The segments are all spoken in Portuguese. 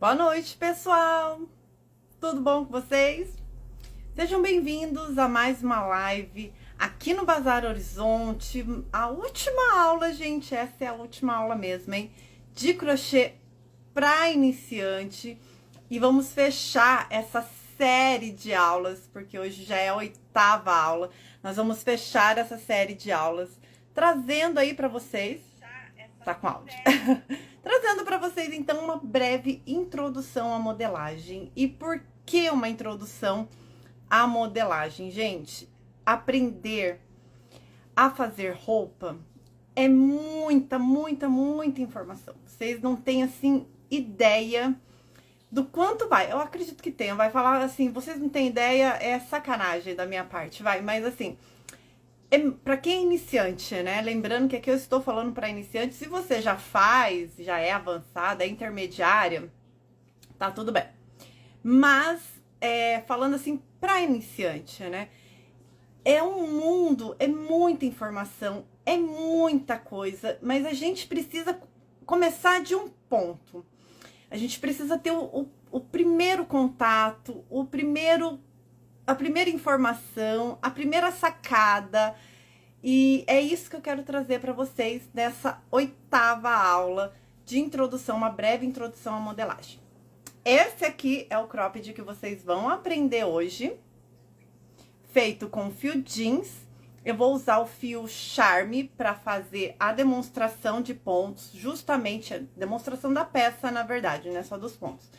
Boa noite, pessoal! Tudo bom com vocês? Sejam bem-vindos a mais uma live aqui no Bazar Horizonte. A última aula, gente, essa é a última aula mesmo, hein? De crochê para iniciante. E vamos fechar essa série de aulas, porque hoje já é a 8ª aula. Nós vamos fechar essa série de aulas, trazendo aí para vocês... Tá com áudio. Trazendo para vocês, então, uma breve introdução à modelagem. E por que uma introdução à modelagem? Gente, aprender a fazer roupa é muita informação. Vocês não têm, assim, ideia do quanto vai. Eu acredito que tenham. Vai falar assim, vocês não têm ideia, é sacanagem da minha parte, vai. Mas, assim... Para quem é iniciante, né? Lembrando que aqui eu estou falando para iniciante. Se você já faz, já é avançada, é intermediária, tá tudo bem. Mas, falando assim, para iniciante, né? É um mundo, é muita informação, é muita coisa, mas a gente precisa começar de um ponto. A gente precisa ter o primeiro contato, a primeira informação, a primeira sacada, e é isso que eu quero trazer para vocês nessa 8ª aula de introdução, uma breve introdução à modelagem. Esse aqui é o cropped que vocês vão aprender hoje, feito com fio jeans. Eu vou usar o fio Charme para fazer a demonstração de pontos, justamente a demonstração da peça, na verdade, não é só dos pontos.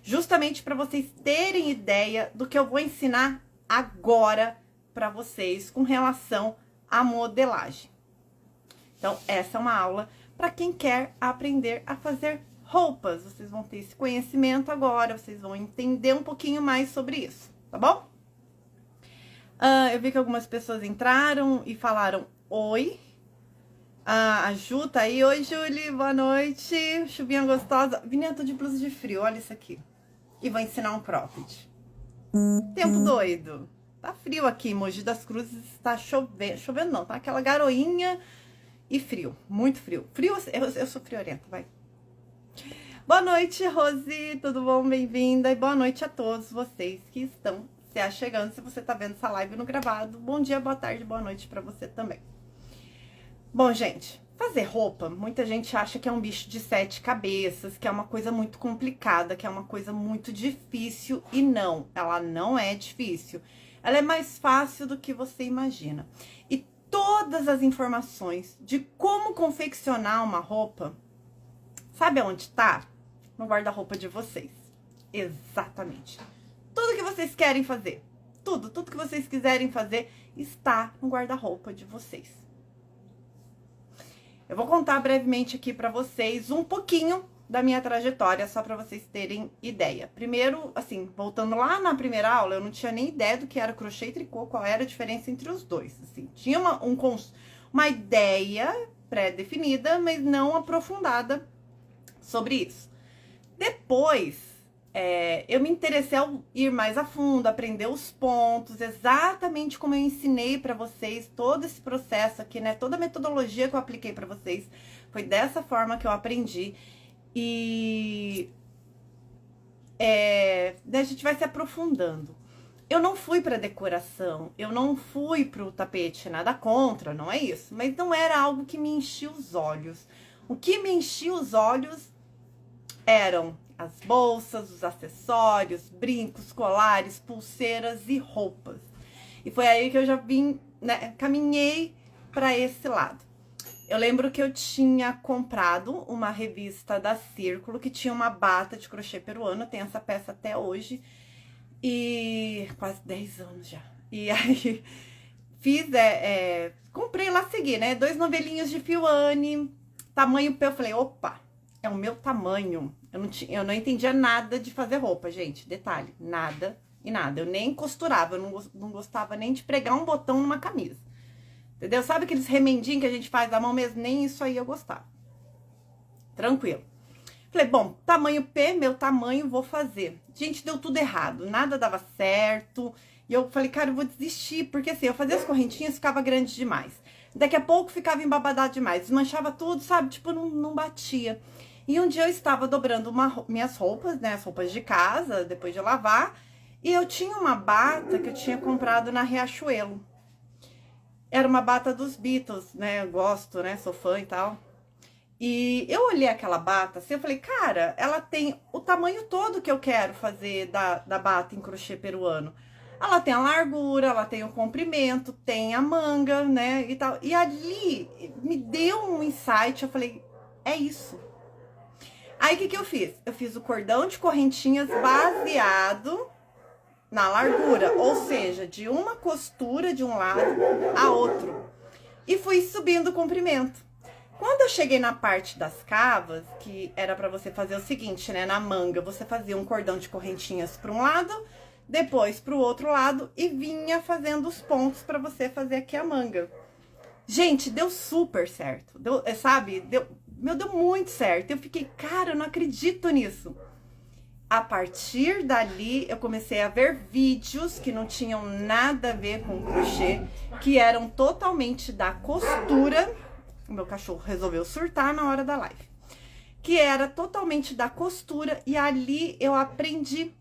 Justamente para vocês terem ideia do que eu vou ensinar agora para vocês com relação à modelagem. Então, essa é uma aula para quem quer aprender a fazer roupas. Vocês vão ter esse conhecimento agora, vocês vão entender um pouquinho mais sobre isso, tá bom? Eu vi que algumas pessoas entraram e falaram oi. A Ju tá aí. Oi, Julie, boa noite. Chuvinha gostosa. Vininha, tô de blusa de frio, olha isso aqui. E vou ensinar um cropped. Tempo doido. Tá frio aqui, Mogi das Cruzes, tá chovendo. Chovendo não, tá aquela garoinha e frio, muito frio. Frio, eu sou friorenta, vai. Boa noite, Rose, tudo bom? Bem-vinda. E boa noite a todos vocês que estão se achegando. Se você tá vendo essa live no gravado, bom dia, boa tarde, boa noite pra você também. Bom, gente, fazer roupa, muita gente acha que é um bicho de 7 cabeças, que é uma coisa muito complicada, que é uma coisa muito difícil, e não, ela não é difícil. Ela é mais fácil do que você imagina. E todas as informações de como confeccionar uma roupa, sabe aonde tá? No guarda-roupa de vocês. Exatamente. Tudo que vocês querem fazer, tudo que vocês quiserem fazer, está no guarda-roupa de vocês. Eu vou contar brevemente aqui pra vocês um pouquinho da minha trajetória, só pra vocês terem ideia. Primeiro, assim, voltando lá na primeira aula, eu não tinha nem ideia do que era crochê e tricô, qual era a diferença entre os dois. Assim, tinha uma ideia pré-definida, mas não aprofundada sobre isso. Depois, eu me interessei ao ir mais a fundo, aprender os pontos, exatamente como eu ensinei pra vocês, todo esse processo aqui, né? Toda a metodologia que eu apliquei pra vocês, foi dessa forma que eu aprendi. E a gente vai se aprofundando. Eu não fui pra decoração, eu não fui pro tapete, nada contra, não é isso. Mas não era algo que me enchia os olhos. O que me enchia os olhos eram as bolsas, os acessórios, brincos, colares, pulseiras e roupas. E foi aí que eu já vim, né, caminhei para esse lado. Eu lembro que eu tinha comprado uma revista da Círculo, que tinha uma bata de crochê peruano, tem essa peça até hoje, e quase 10 anos já. E aí, fiz, comprei lá, segui, né, 2 novelinhos de Fioane, tamanho P, eu falei, opa, é o meu tamanho. Eu não entendia nada de fazer roupa, gente. Detalhe, nada e nada. Eu nem costurava, eu não gostava nem de pregar um botão numa camisa. Entendeu? Sabe aqueles remendinhos que a gente faz à mão mesmo? Nem isso aí eu gostava. Tranquilo. Falei, bom, tamanho P, meu tamanho, vou fazer. Gente, deu tudo errado, nada dava certo. E eu falei, cara, eu vou desistir, porque assim, eu fazia as correntinhas, ficava grande demais. Daqui a pouco ficava embabadado demais, desmanchava tudo, sabe? Tipo, não batia. E um dia eu estava dobrando minhas roupas, né, as roupas de casa, depois de lavar, e eu tinha uma bata que eu tinha comprado na Riachuelo. Era uma bata dos Beatles, né, eu gosto, né, sou fã e tal. E eu olhei aquela bata assim, eu falei, cara, ela tem o tamanho todo que eu quero fazer da bata em crochê peruano. Ela tem a largura, ela tem o comprimento, tem a manga, né, e tal. E ali me deu um insight, eu falei, é isso. Aí o que eu fiz? Eu fiz o cordão de correntinhas baseado na largura, ou seja, de uma costura de um lado a outro. E fui subindo o comprimento. Quando eu cheguei na parte das cavas, que era para você fazer o seguinte, né, na manga, você fazia um cordão de correntinhas para um lado, depois para o outro lado e vinha fazendo os pontos para você fazer aqui a manga. Gente, deu super certo. Deu, sabe? Deu muito certo. Eu fiquei, cara, eu não acredito nisso. A partir dali, eu comecei a ver vídeos que não tinham nada a ver com crochê, que eram totalmente da costura. O meu cachorro resolveu surtar na hora da live. Que era totalmente da costura, e ali eu aprendi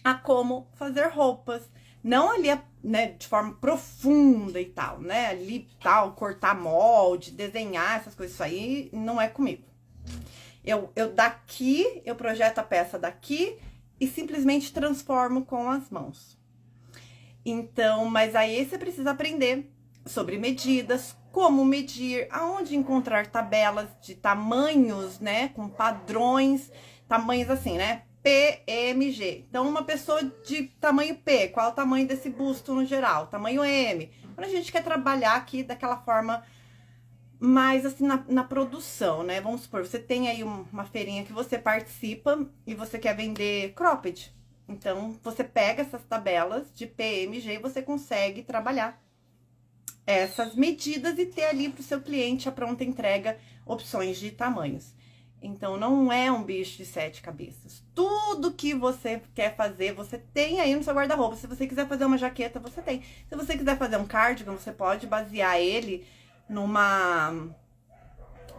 a como fazer roupas. Não ali, né, de forma profunda e tal, né? Ali tal, cortar molde, desenhar, essas coisas, isso aí não é comigo. Eu projeto a peça daqui e simplesmente transformo com as mãos. Então, mas aí você precisa aprender sobre medidas, como medir, aonde encontrar tabelas de tamanhos, né, com padrões, tamanhos assim, né, PMG. Então, uma pessoa de tamanho P, qual é o tamanho desse busto no geral? Tamanho M. Quando a gente quer trabalhar aqui daquela forma mais assim na produção, né? Vamos supor, você tem aí uma feirinha que você participa e você quer vender cropped. Então, você pega essas tabelas de PMG e você consegue trabalhar essas medidas e ter ali para o seu cliente a pronta entrega opções de tamanhos. Então, não é um bicho de 7 cabeças. Tudo que você quer fazer, você tem aí no seu guarda-roupa. Se você quiser fazer uma jaqueta, você tem. Se você quiser fazer um cardigan, você pode basear ele numa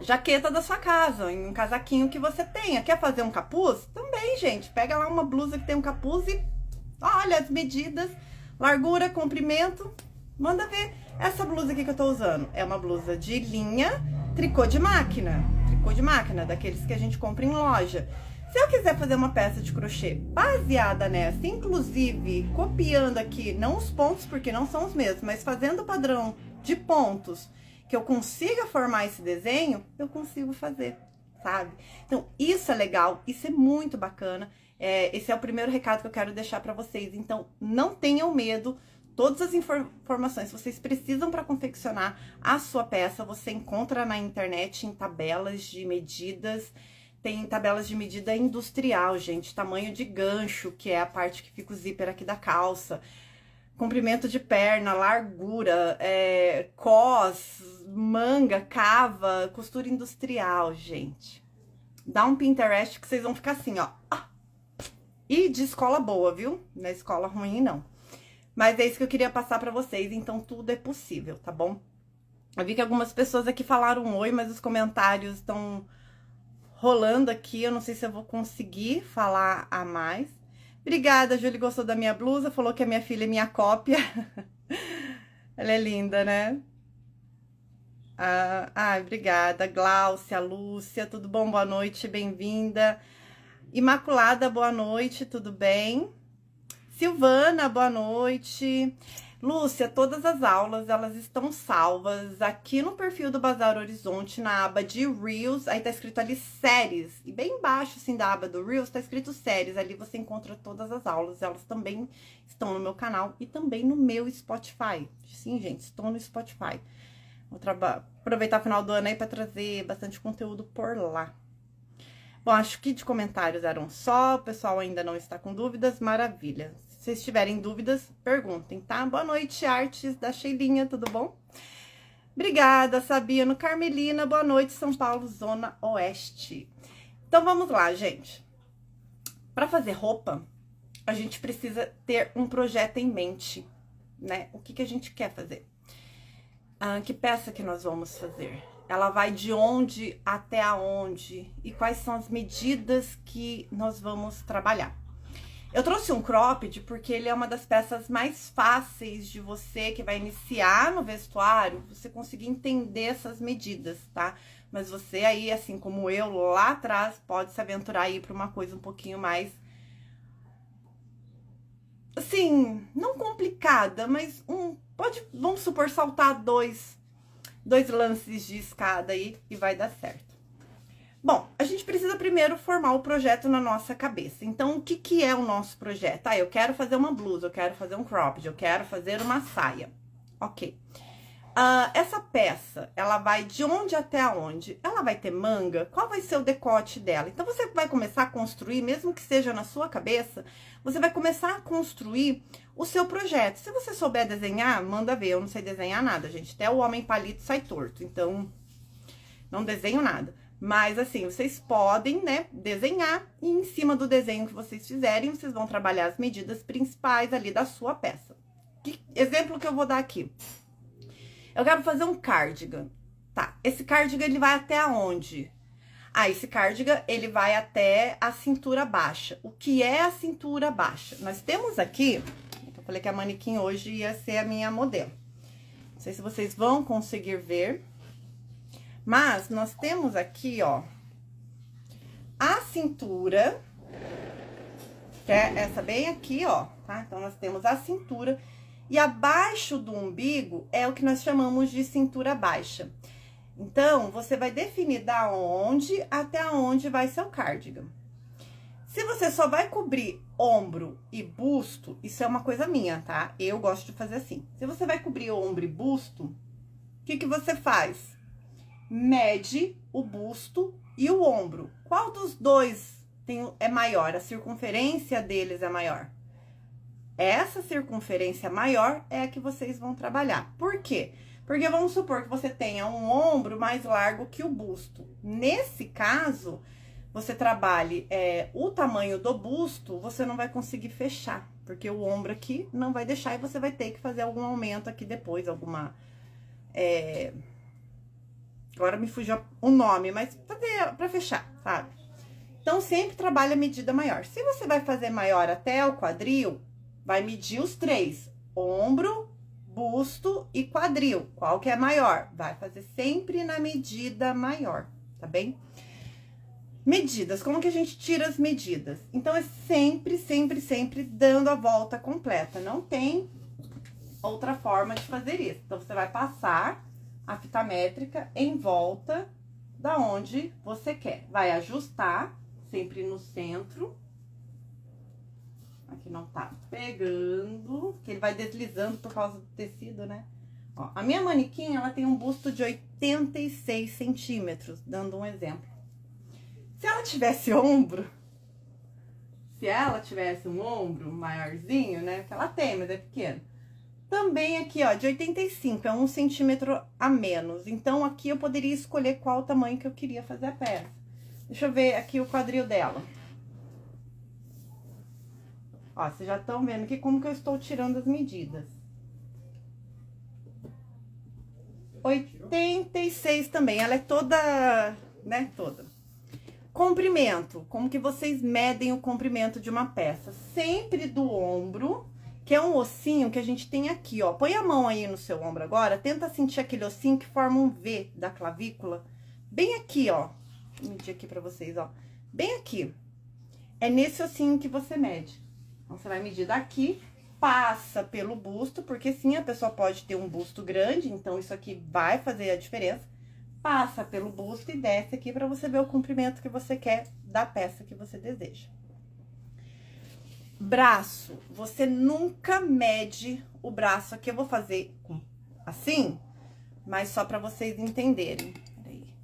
jaqueta da sua casa, em um casaquinho que você tenha. Quer fazer um capuz? Também, gente. Pega lá uma blusa que tem um capuz e olha as medidas, largura, comprimento, manda ver. Essa blusa aqui que eu tô usando é uma blusa de linha, tricô de máquina, daqueles que a gente compra em loja. Se eu quiser fazer uma peça de crochê baseada nessa, inclusive copiando aqui, não os pontos porque não são os mesmos, mas fazendo o padrão de pontos, que eu consiga formar esse desenho, eu consigo fazer, sabe? Então, isso é legal, isso é muito bacana. Esse é o primeiro recado que eu quero deixar para vocês. Então, não tenham medo. Todas as informações que vocês precisam para confeccionar a sua peça, você encontra na internet em tabelas de medidas. Tem tabelas de medida industrial, gente. Tamanho de gancho, que é a parte que fica o zíper aqui da calça. Comprimento de perna, largura, cos, manga, cava, costura industrial, gente. Dá um Pinterest que vocês vão ficar assim, ó. E de escola boa, viu? Não é escola ruim, não. Mas é isso que eu queria passar pra vocês, então tudo é possível, tá bom? Eu vi que algumas pessoas aqui falaram oi, mas os comentários estão rolando aqui, eu não sei se eu vou conseguir falar a mais. Obrigada, a Júlia gostou da minha blusa, falou que a minha filha é minha cópia. Ela é linda, né? Obrigada, Gláucia, Lúcia, tudo bom? Boa noite, bem-vinda. Imaculada, boa noite, tudo bem? Silvana, boa noite. Lúcia, todas as aulas, elas estão salvas aqui no perfil do Bazar Horizonte, na aba de Reels, aí tá escrito ali séries, e bem embaixo, assim, da aba do Reels, tá escrito séries, ali você encontra todas as aulas, elas também estão no meu canal e também no meu Spotify. Sim, gente, estou no Spotify. Vou aproveitar o final do ano aí pra trazer bastante conteúdo por lá. Bom, acho que de comentários eram só, o pessoal ainda não está com dúvidas, maravilha. Se vocês tiverem dúvidas, perguntem, tá? Boa noite, Artes da Sheilinha, tudo bom? Obrigada, Sabiano. Carmelina, boa noite, São Paulo, Zona Oeste. Então, vamos lá, gente. Para fazer roupa, a gente precisa ter um projeto em mente, né? O que a gente quer fazer? Que peça que nós vamos fazer? ela vai de onde até aonde e quais são as medidas que nós vamos trabalhar. Eu trouxe um cropped porque ele é uma das peças mais fáceis de você que vai iniciar no vestuário, você conseguir entender essas medidas, tá? Mas você aí, assim como eu lá atrás, pode se aventurar aí para uma coisa um pouquinho mais, assim, não complicada, mas vamos supor, saltar dois lances de escada aí e vai dar certo. Bom, a gente precisa primeiro formar o projeto na nossa cabeça. Então, o que é o nosso projeto? Eu quero fazer uma blusa, eu quero fazer um cropped, eu quero fazer uma saia. Ok. Essa peça, ela vai de onde até aonde? Ela vai ter manga? Qual vai ser o decote dela? Então, você vai começar a construir, mesmo que seja na sua cabeça, você vai começar a construir o seu projeto. Se você souber desenhar, manda ver. Eu não sei desenhar nada, gente. Até o homem palito sai torto, então não desenho nada. Mas, assim, vocês podem, né, desenhar e em cima do desenho que vocês fizerem, vocês vão trabalhar as medidas principais ali da sua peça. Exemplo que eu vou dar aqui. Eu quero fazer um cardigan. Tá, esse cardigan, ele vai até aonde? Esse cardigan, ele vai até a cintura baixa. O que é a cintura baixa? Nós temos aqui, eu falei que a manequim hoje ia ser a minha modelo. Não sei se vocês vão conseguir ver. Mas nós temos aqui, ó, a cintura, que é essa bem aqui, ó, tá? Então, nós temos a cintura e abaixo do umbigo é o que nós chamamos de cintura baixa. Então, você vai definir da onde até onde vai ser o cardigan. Se você só vai cobrir ombro e busto, isso é uma coisa minha, tá? Eu gosto de fazer assim. Se você vai cobrir ombro e busto, o que você faz? Mede o busto e o ombro. Qual dos dois é maior? A circunferência deles é maior. Essa circunferência maior é a que vocês vão trabalhar. Por quê? Porque vamos supor que você tenha um ombro mais largo que o busto. Nesse caso, você trabalhe o tamanho do busto, você não vai conseguir fechar. Porque o ombro aqui não vai deixar e você vai ter que fazer algum aumento aqui depois, alguma... Agora me fugiu o nome, mas pra fechar, sabe? Então, sempre trabalha a medida maior. Se você vai fazer maior até o quadril, vai medir os três. Ombro, busto e quadril. Qual que é maior? Vai fazer sempre na medida maior, tá bem? Medidas, como que a gente tira as medidas? Então, é sempre, sempre, sempre dando a volta completa. Não tem outra forma de fazer isso. Então, você vai passar a fita métrica em volta da onde você quer. Vai ajustar, sempre no centro. Aqui não tá pegando, que ele vai deslizando por causa do tecido, né? Ó, a minha manequim, ela tem um busto de 86 centímetros, dando um exemplo. Se ela tivesse ombro, um ombro maiorzinho, né? Que ela tem, mas é pequeno. Também aqui, ó, de 85, é 1 centímetro a menos. Então, aqui eu poderia escolher qual tamanho que eu queria fazer a peça. Deixa eu ver aqui o quadril dela. Ó, vocês já estão vendo aqui como que eu estou tirando as medidas. 86 também, ela é toda, né, toda. Comprimento, como que vocês medem o comprimento de uma peça? Sempre do ombro, que é um ossinho que a gente tem aqui, ó. Põe a mão aí no seu ombro agora, tenta sentir aquele ossinho que forma um V da clavícula. Bem aqui, ó. Vou medir aqui pra vocês, ó. Bem aqui. É nesse ossinho que você mede. Então, você vai medir daqui, passa pelo busto, porque sim, a pessoa pode ter um busto grande, então isso aqui vai fazer a diferença. Passa pelo busto e desce aqui pra você ver o comprimento que você quer da peça que você deseja. Braço, você nunca mede o braço. Aqui eu vou fazer assim, mas só pra vocês entenderem. Peraí.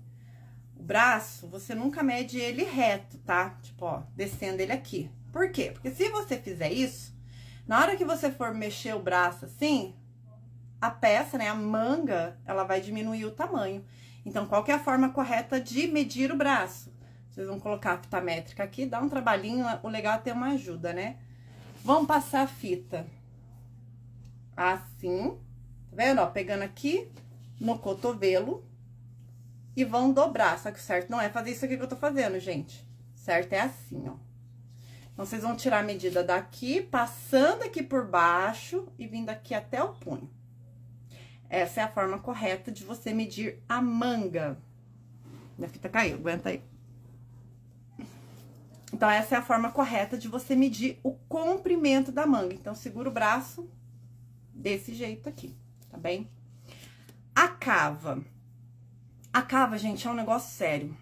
O braço, você nunca mede ele reto, tá? Tipo, ó, descendo ele aqui. Por quê? Porque se você fizer isso, na hora que você for mexer o braço assim, a peça, né, a manga, ela vai diminuir o tamanho. Então, qual que é a forma correta de medir o braço? Vocês vão colocar a fita métrica aqui, dá um trabalhinho, o legal é ter uma ajuda, né? Vamos passar a fita assim, tá vendo? Ó, pegando aqui no cotovelo, e vão dobrar. Só que o certo não é fazer isso aqui que eu tô fazendo, gente. O certo é assim, ó. Então, vocês vão tirar a medida daqui, passando aqui por baixo e vindo aqui até o punho. Essa é a forma correta de você medir a manga. Minha fita caiu, aguenta aí. Então, essa é a forma correta de você medir o comprimento da manga. Então, segura o braço desse jeito aqui, tá bem? A cava. A cava, gente, é um negócio sério.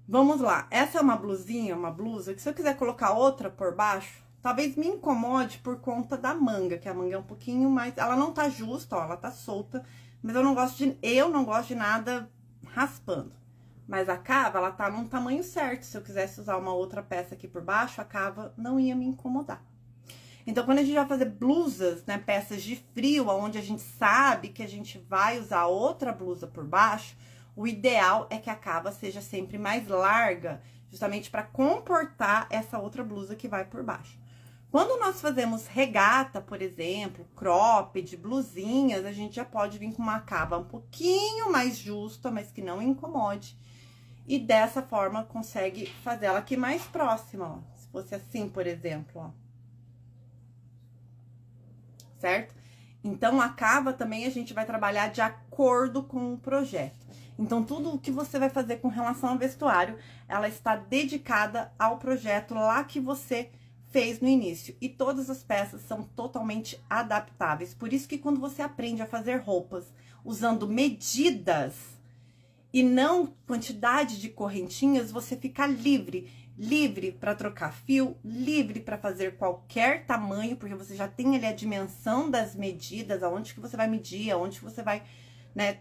Vamos lá. Essa é uma blusinha, uma blusa, que se eu quiser colocar outra por baixo, talvez me incomode por conta da manga, que a manga é um pouquinho mais... Ela não tá justa, ó, ela tá solta, mas eu não gosto de nada raspando. Mas a cava, ela tá num tamanho certo. Se eu quisesse usar uma outra peça aqui por baixo, a cava não ia me incomodar. Então, quando a gente vai fazer blusas, né, peças de frio, onde a gente sabe que a gente vai usar outra blusa por baixo, o ideal é que a cava seja sempre mais larga, justamente para comportar essa outra blusa que vai por baixo. Quando nós fazemos regata, por exemplo, cropped, blusinhas, a gente já pode vir com uma cava um pouquinho mais justa, mas que não incomode. E dessa forma, consegue fazer ela aqui mais próxima, ó. Se fosse assim, por exemplo, ó. Certo? Então, a cava também a gente vai trabalhar de acordo com o projeto. Então, tudo o que você vai fazer com relação ao vestuário, ela está dedicada ao projeto lá que você fez no início. E todas as peças são totalmente adaptáveis. Por isso que quando você aprende a fazer roupas usando medidas e não quantidade de correntinhas, você fica livre. Livre para trocar fio, livre para fazer qualquer tamanho, porque você já tem ali a dimensão das medidas, aonde que você vai medir, aonde que você vai, né,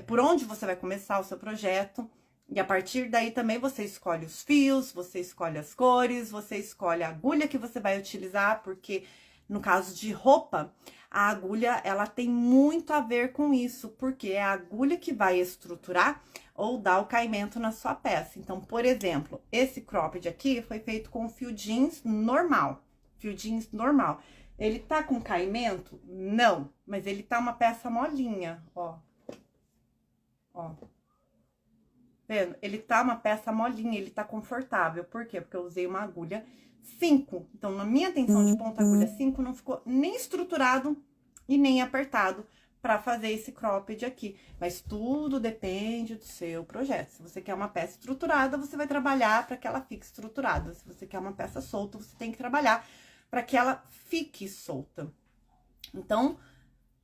por onde você vai começar o seu projeto. E a partir daí também você escolhe os fios, você escolhe as cores, você escolhe a agulha que você vai utilizar, porque no caso de roupa, a agulha, ela tem muito a ver com isso, porque é a agulha que vai estruturar ou dar o caimento na sua peça. Então, por exemplo, esse cropped aqui foi feito com fio jeans normal, fio jeans normal. Ele tá com caimento? Não, mas ele tá uma peça molinha, ó. Ó. Vendo? Ele tá uma peça molinha, ele tá confortável. Por quê? Porque eu usei uma agulha 5. Então, na minha tensão de ponta agulha 5, não ficou nem estruturado e nem apertado para fazer esse cropped aqui. Mas tudo depende do seu projeto. Se você quer uma peça estruturada, você vai trabalhar para que ela fique estruturada. Se você quer uma peça solta, você tem que trabalhar para que ela fique solta. Então,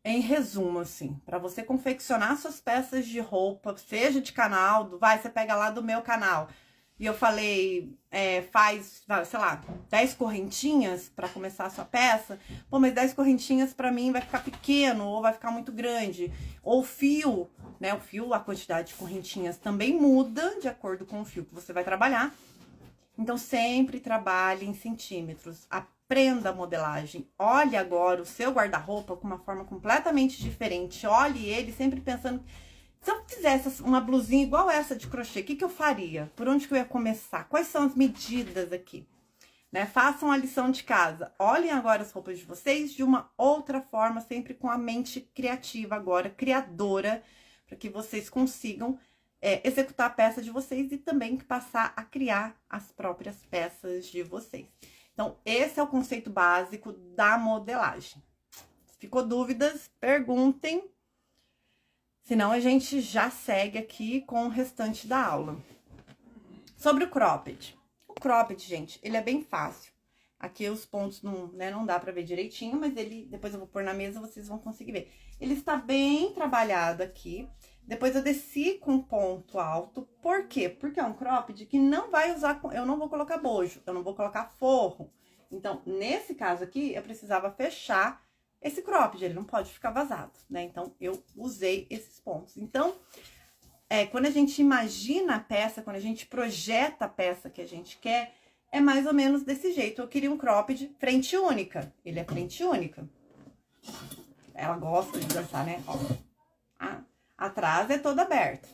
em resumo, assim, para você confeccionar suas peças de roupa, seja de canal, você pega lá do meu canal, e eu falei, faz, sei lá, 10 correntinhas para começar a sua peça, pô, mas 10 correntinhas para mim vai ficar pequeno, ou vai ficar muito grande, ou fio, né, o fio, a quantidade de correntinhas também muda de acordo com o fio que você vai trabalhar, então sempre trabalhe em centímetros, aprenda a modelagem, olhe agora o seu guarda-roupa com uma forma completamente diferente, olhe ele sempre pensando, se eu fizesse uma blusinha igual essa de crochê, o que que eu faria? Por onde que eu ia começar? Quais são as medidas aqui? Né? Façam a lição de casa, olhem agora as roupas de vocês de uma outra forma, sempre com a mente criativa agora, criadora, para que vocês consigam executar a peça de vocês e também passar a criar as próprias peças de vocês. Então, esse é o conceito básico da modelagem. Se ficou dúvidas, perguntem. Senão, a gente já segue aqui com o restante da aula. Sobre o cropped. O cropped, gente, ele é bem fácil. Aqui os pontos não dá pra ver direitinho, mas ele, depois eu vou pôr na mesa, vocês vão conseguir ver. Ele está bem trabalhado aqui. Depois eu desci com ponto alto. Por quê? Porque é um cropped que não vai usar, eu não vou colocar bojo, eu não vou colocar forro. Então, nesse caso aqui, eu precisava fechar esse cropped, ele não pode ficar vazado, né? Então, eu usei esses pontos. Então, quando a gente imagina a peça, quando a gente projeta a peça que a gente quer, é mais ou menos desse jeito. Eu queria um cropped frente única, ele é frente única. Ela gosta de dançar, né? Ó. Atrás é toda aberta.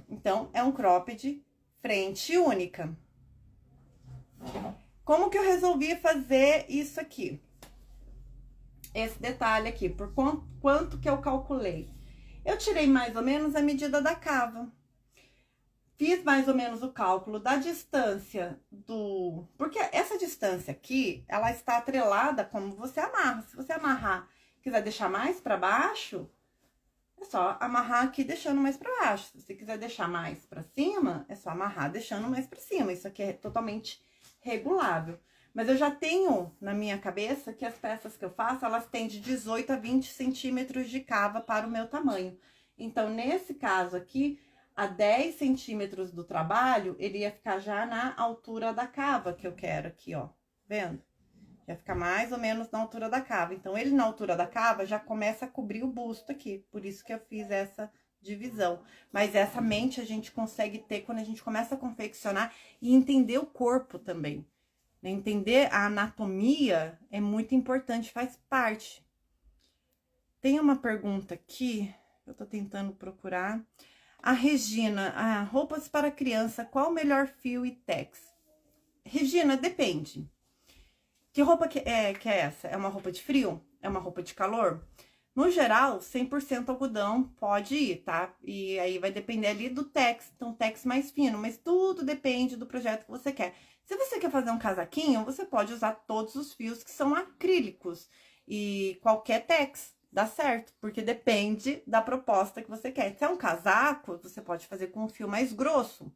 Então, é um cropped frente única. Como que eu resolvi fazer isso aqui? Esse detalhe aqui, por quanto que eu calculei? Eu tirei mais ou menos a medida da cava. Fiz mais ou menos o cálculo da distância do... Porque essa distância aqui, ela está atrelada como você amarra. Se você amarrar, quiser deixar mais para baixo, é só amarrar aqui deixando mais para baixo. Se você quiser deixar mais para cima, é só amarrar deixando mais para cima. Isso aqui é totalmente regulável. Mas eu já tenho na minha cabeça que as peças que eu faço, elas têm de 18 a 20 centímetros de cava para o meu tamanho. Então, nesse caso aqui, a 10 centímetros do trabalho, ele ia ficar já na altura da cava que eu quero aqui, ó. Vendo? Ia ficar mais ou menos na altura da cava. Então, ele na altura da cava já começa a cobrir o busto aqui. Por isso que eu fiz essa divisão. Mas essa mente a gente consegue ter quando a gente começa a confeccionar e entender o corpo também. Entender a anatomia é muito importante, faz parte. Tem uma pergunta aqui, eu tô tentando procurar. A Regina, roupas para criança, qual o melhor fio e tex? Regina, depende. Que roupa que é essa? É uma roupa de frio? É uma roupa de calor? No geral, 100% algodão pode ir, tá? E aí vai depender ali do tex, então tex mais fino, mas tudo depende do projeto que você quer. Se você quer fazer um casaquinho, você pode usar todos os fios que são acrílicos e qualquer tex dá certo, porque depende da proposta que você quer. Se é um casaco, você pode fazer com um fio mais grosso.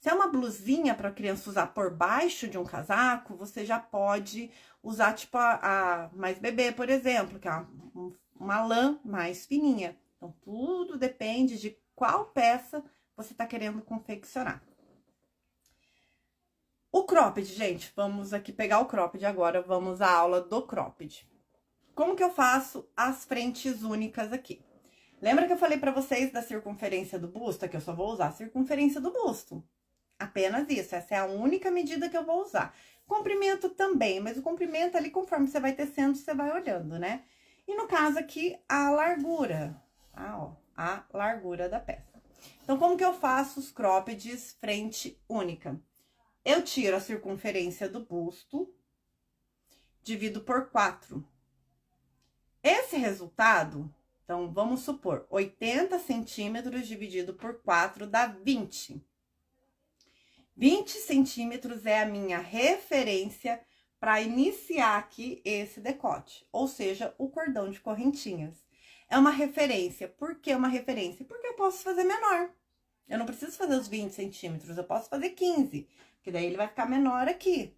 Se é uma blusinha para criança usar por baixo de um casaco, você já pode usar tipo a mais bebê, por exemplo, que é uma lã mais fininha. Então, tudo depende de qual peça você tá querendo confeccionar. O cropped, gente, vamos aqui pegar o cropped agora, vamos à aula do cropped. Como que eu faço as frentes únicas aqui? Lembra que eu falei pra vocês da circunferência do busto? Que eu só vou usar a circunferência do busto. Apenas isso, essa é a única medida que eu vou usar. Comprimento também, mas o comprimento ali, conforme você vai tecendo, você vai olhando, né? E no caso aqui, a largura, a largura da peça. Então, como que eu faço os croppeds frente única? Eu tiro a circunferência do busto, divido por 4. Esse resultado, então, vamos supor, 80 centímetros dividido por 4 dá 20. 20 centímetros é a minha referência para iniciar aqui esse decote, ou seja, o cordão de correntinhas. É uma referência. Por que uma referência? Porque eu posso fazer menor. Eu não preciso fazer os 20 centímetros, eu posso fazer 15, porque daí ele vai ficar menor aqui.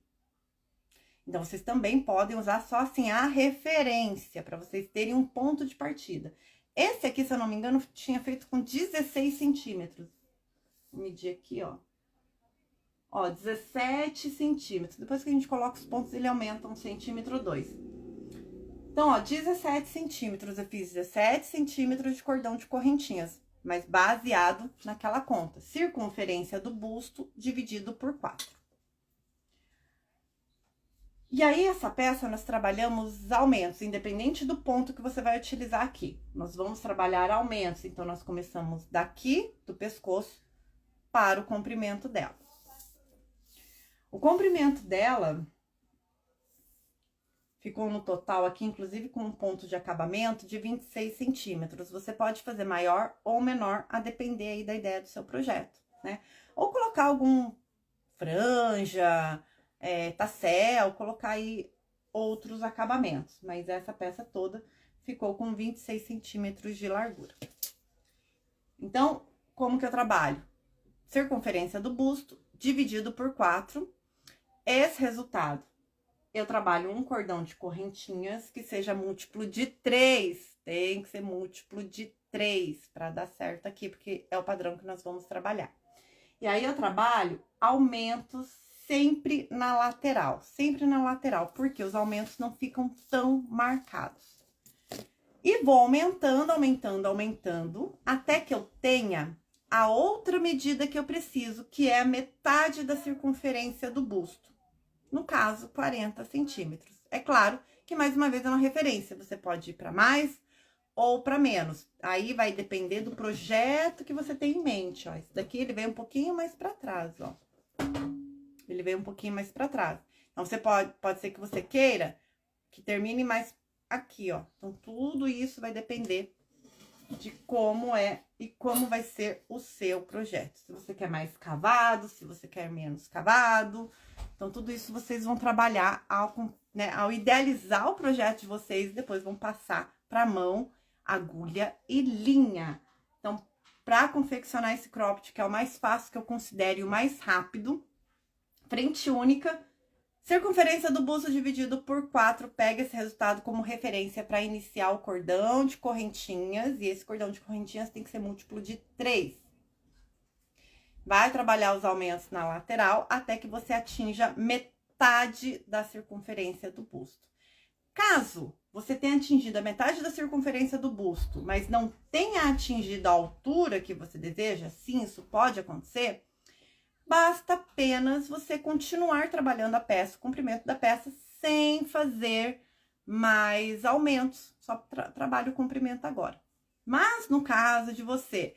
Então, vocês também podem usar só assim a referência, para vocês terem um ponto de partida. Esse aqui, se eu não me engano, tinha feito com 16 centímetros. Vou medir aqui, ó. Ó, 17 centímetros. Depois que a gente coloca os pontos, ele aumenta 1 centímetro ou 2. Então, ó, 17 centímetros. Eu fiz 17 centímetros de cordão de correntinhas, mas baseado naquela conta. Circunferência do busto dividido por 4. E aí, essa peça, nós trabalhamos aumentos, independente do ponto que você vai utilizar aqui. Nós vamos trabalhar aumentos, então, nós começamos daqui, do pescoço, para o comprimento dela. O comprimento dela ficou no total aqui, inclusive com um ponto de acabamento de 26 centímetros. Você pode fazer maior ou menor, a depender aí da ideia do seu projeto, né? Ou colocar algum franja, tassel, colocar aí outros acabamentos. Mas essa peça toda ficou com 26 centímetros de largura. Então, como que eu trabalho? Circunferência do busto dividido por 4. Esse resultado, eu trabalho um cordão de correntinhas que seja múltiplo de 3. Tem que ser múltiplo de 3 para dar certo aqui, porque é o padrão que nós vamos trabalhar. E aí, eu trabalho aumentos sempre na lateral, porque os aumentos não ficam tão marcados. E vou aumentando, até que eu tenha a outra medida que eu preciso, que é a metade da circunferência do busto. No caso, 40 centímetros. É claro que, mais uma vez, é uma referência. Você pode ir para mais ou para menos. Aí vai depender do projeto que você tem em mente, ó. Esse daqui, ele vem um pouquinho mais para trás, ó. Ele vem um pouquinho mais para trás. Então, você pode ser que você queira que termine mais aqui, ó. Então, tudo isso vai depender de como é e como vai ser o seu projeto. Se você quer mais cavado, se você quer menos cavado. Então, tudo isso vocês vão trabalhar ao idealizar o projeto de vocês, depois vão passar para mão, agulha e linha. Então, para confeccionar esse cropped, que é o mais fácil, que eu considero o mais rápido, frente única, circunferência do busto dividido por 4, pega esse resultado como referência para iniciar o cordão de correntinhas, e esse cordão de correntinhas tem que ser múltiplo de 3. Vai trabalhar os aumentos na lateral até que você atinja metade da circunferência do busto. Caso você tenha atingido a metade da circunferência do busto, mas não tenha atingido a altura que você deseja, sim, isso pode acontecer, basta apenas você continuar trabalhando a peça, o comprimento da peça, sem fazer mais aumentos. Só trabalha o comprimento agora. Mas no caso de você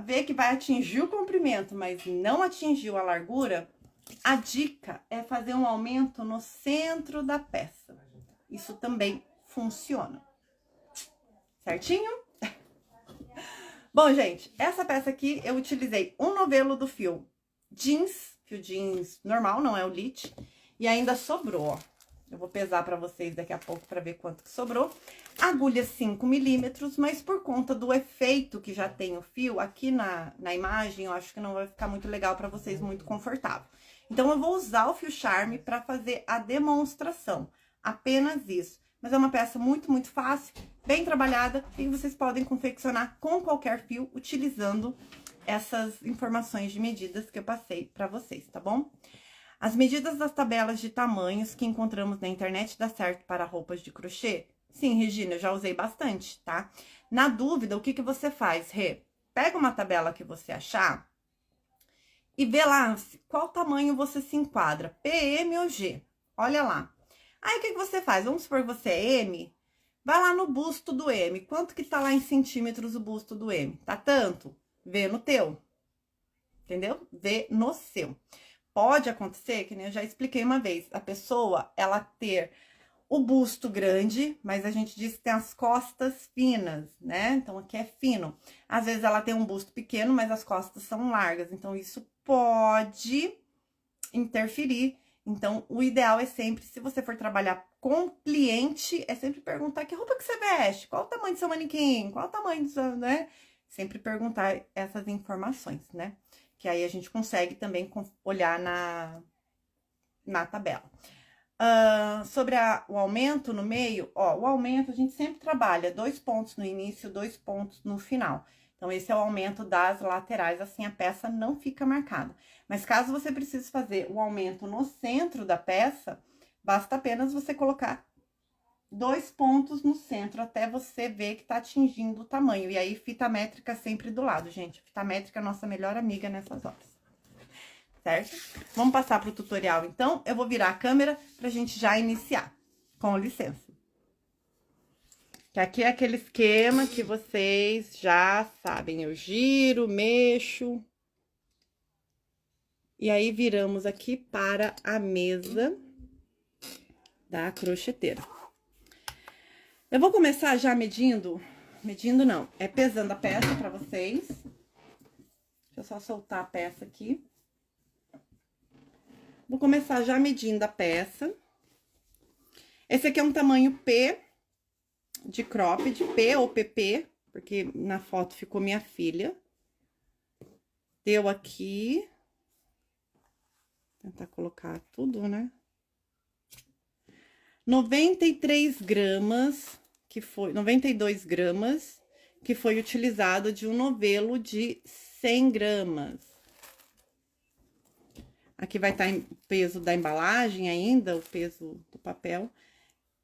ver que vai atingir o comprimento, mas não atingiu a largura, a dica é fazer um aumento no centro da peça. Isso também funciona. Certinho? Bom, gente, essa peça aqui eu utilizei um novelo do fio jeans normal, não é o lit, e ainda sobrou, ó. Eu vou pesar pra vocês daqui a pouco pra ver quanto que sobrou. Agulha 5 milímetros, mas por conta do efeito que já tem o fio, aqui na imagem, eu acho que não vai ficar muito legal pra vocês, muito confortável. Então, eu vou usar o fio charme pra fazer a demonstração, apenas isso. Mas é uma peça muito, muito fácil, bem trabalhada, e vocês podem confeccionar com qualquer fio, utilizando essas informações de medidas que eu passei pra vocês, tá bom? As medidas das tabelas de tamanhos que encontramos na internet dá certo para roupas de crochê? Sim, Regina, eu já usei bastante, tá? Na dúvida, o que que você faz, Rê? Pega uma tabela que você achar e vê lá qual tamanho você se enquadra, PM ou G. Olha lá. Aí, o que que você faz? Vamos supor que você é M, vai lá no busto do M. Quanto que tá lá em centímetros o busto do M? Tá tanto? Vê no teu, entendeu? Vê no seu. Pode acontecer, que nem eu já expliquei uma vez, a pessoa, ela ter o busto grande, mas a gente diz que tem as costas finas, né? Então, aqui é fino. Às vezes, ela tem um busto pequeno, mas as costas são largas. Então, isso pode interferir. Então, o ideal é sempre, se você for trabalhar com cliente, é sempre perguntar que roupa que você veste, qual o tamanho do seu manequim, qual o tamanho do seu, né? Sempre perguntar essas informações, né? Que aí a gente consegue também olhar na tabela. Sobre o aumento no meio, ó, o aumento a gente sempre trabalha 2 pontos no início, 2 pontos no final. Então, esse é o aumento das laterais, assim a peça não fica marcada. Mas caso você precise fazer o aumento no centro da peça, basta apenas você colocar 2 pontos no centro, até você ver que tá atingindo o tamanho. E aí, fita métrica sempre do lado, gente. Fita métrica é a nossa melhor amiga nessas horas. Certo? Vamos passar pro tutorial, então. Eu vou virar a câmera pra gente já iniciar. Com licença. Que aqui é aquele esquema que vocês já sabem. Eu giro, mexo. E aí, viramos aqui para a mesa da crocheteira. Eu vou começar já medindo não, é pesando a peça pra vocês. Deixa eu só soltar a peça aqui. Vou começar já medindo a peça. Esse aqui é um tamanho P de cropped, P ou PP, porque na foto ficou minha filha. Deu aqui. Vou tentar colocar tudo, né? 93 gramas, que foi 92 gramas, que foi utilizado de um novelo de 100 gramas. Aqui vai estar o peso da embalagem ainda, o peso do papel.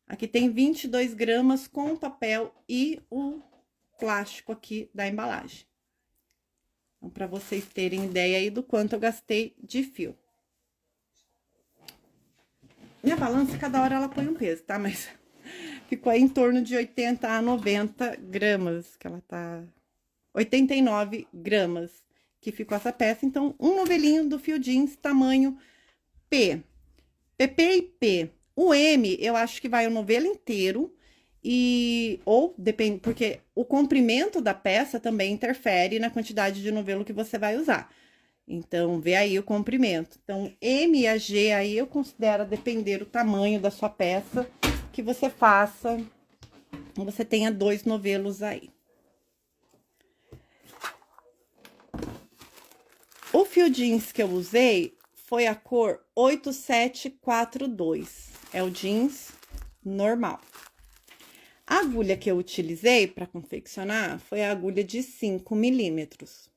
Aqui tem 22 gramas com o papel e o plástico aqui da embalagem. Então, para vocês terem ideia aí do quanto eu gastei de fio. Minha balança, cada hora ela põe um peso, tá? Mas ficou aí em torno de 80 a 90 gramas, que ela tá... 89 gramas que ficou essa peça. Então, um novelinho do fio jeans, tamanho P. PP e P. O M, eu acho que vai o novelo inteiro. ou depende, porque o comprimento da peça também interfere na quantidade de novelo que você vai usar. Então, vê aí o comprimento. Então, M e a G aí eu considero depender do tamanho da sua peça que você faça, você tenha 2 novelos aí. O fio jeans que eu usei foi a cor 8742, é o jeans normal. A agulha que eu utilizei para confeccionar foi a agulha de 5 milímetros.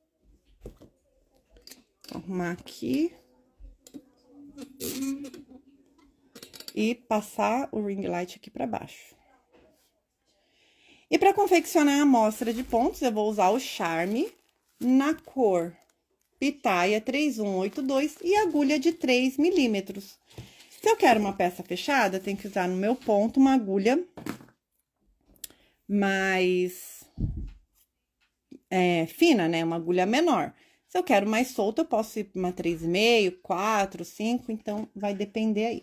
Vou arrumar aqui. E passar o ring light aqui para baixo. E para confeccionar a amostra de pontos, eu vou usar o Charme na cor Pitaia 3182 e agulha de 3 milímetros. Se eu quero uma peça fechada, eu tenho que usar no meu ponto uma agulha mais fina, né? Uma agulha menor. Se eu quero mais solta, eu posso ir para uma 3,5, 4, 5, então vai depender aí.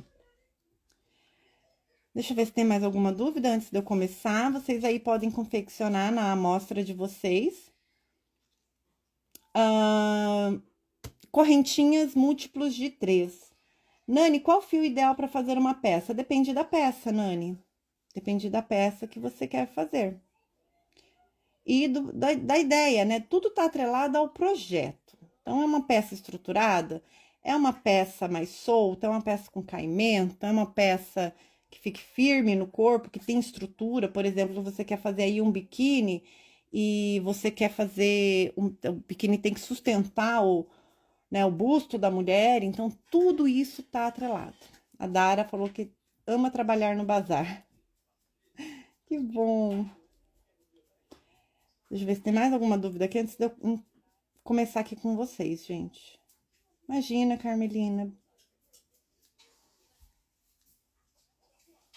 Deixa eu ver se tem mais alguma dúvida antes de eu começar. Vocês aí podem confeccionar na amostra de vocês. Correntinhas múltiplos de 3. Nani, qual fio ideal para fazer uma peça? Depende da peça, Nani. Depende da peça que você quer fazer. E da ideia, né? Tudo tá atrelado ao projeto. Então, é uma peça estruturada, é uma peça mais solta, é uma peça com caimento, é uma peça que fique firme no corpo, que tem estrutura. Por exemplo, você quer fazer aí um biquíni e você quer fazer o biquíni tem que sustentar o busto da mulher, então tudo isso tá atrelado. A Dara falou que ama trabalhar no bazar. Que bom! Deixa eu ver se tem mais alguma dúvida aqui antes de eu começar aqui com vocês, gente. Imagina, Carmelina.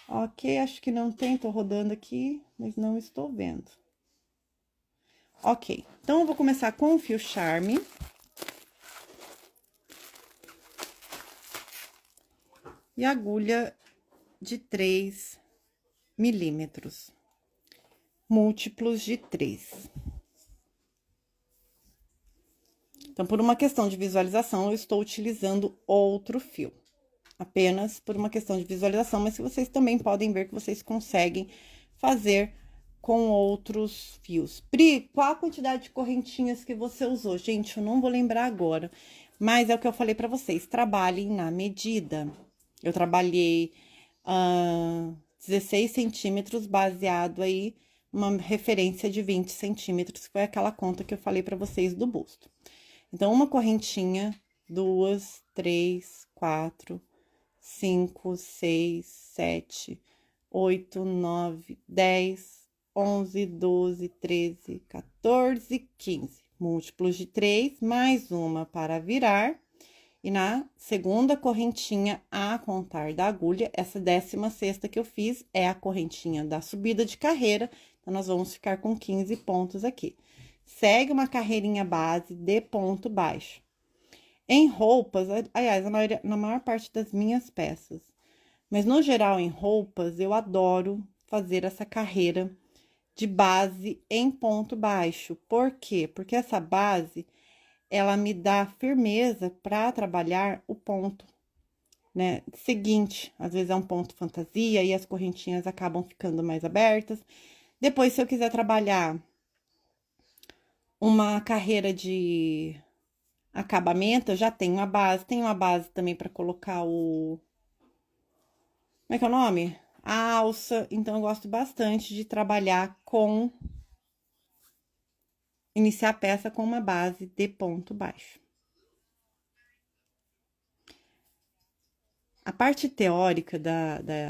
Ok, acho que não tem, tô rodando aqui, mas não estou vendo. Ok, então eu vou começar com o fio Charme. E agulha de 3 milímetros. Múltiplos de 3. Então, por uma questão de visualização, eu estou utilizando outro fio. Apenas por uma questão de visualização, mas se vocês também podem ver que vocês conseguem fazer com outros fios. Pri, qual a quantidade de correntinhas que você usou? Gente, eu não vou lembrar agora, mas é o que eu falei para vocês, trabalhem na medida. Eu trabalhei 16 centímetros, baseado aí uma referência de 20 centímetros, que foi aquela conta que eu falei para vocês do busto. Então, uma correntinha, 2, 3, 4, 5, 6, 7, 8, 9, 10, 11, 12, 13, 14, 15. Múltiplos de 3, mais uma para virar. E na segunda correntinha a contar da agulha, essa 16ª que eu fiz é a correntinha da subida de carreira. Então, nós vamos ficar com 15 pontos aqui. Segue uma carreirinha base de ponto baixo. Em roupas, aliás, na maior parte das minhas peças, mas no geral em roupas, eu adoro fazer essa carreira de base em ponto baixo. Por quê? Porque essa base, ela me dá firmeza para trabalhar o ponto, né, seguinte. Às vezes é um ponto fantasia e as correntinhas acabam ficando mais abertas. Depois, se eu quiser trabalhar uma carreira de acabamento, eu já tenho uma base também para colocar o... Como é que é o nome? A alça. Então, eu gosto bastante de trabalhar com... Iniciar a peça com uma base de ponto baixo. A parte teórica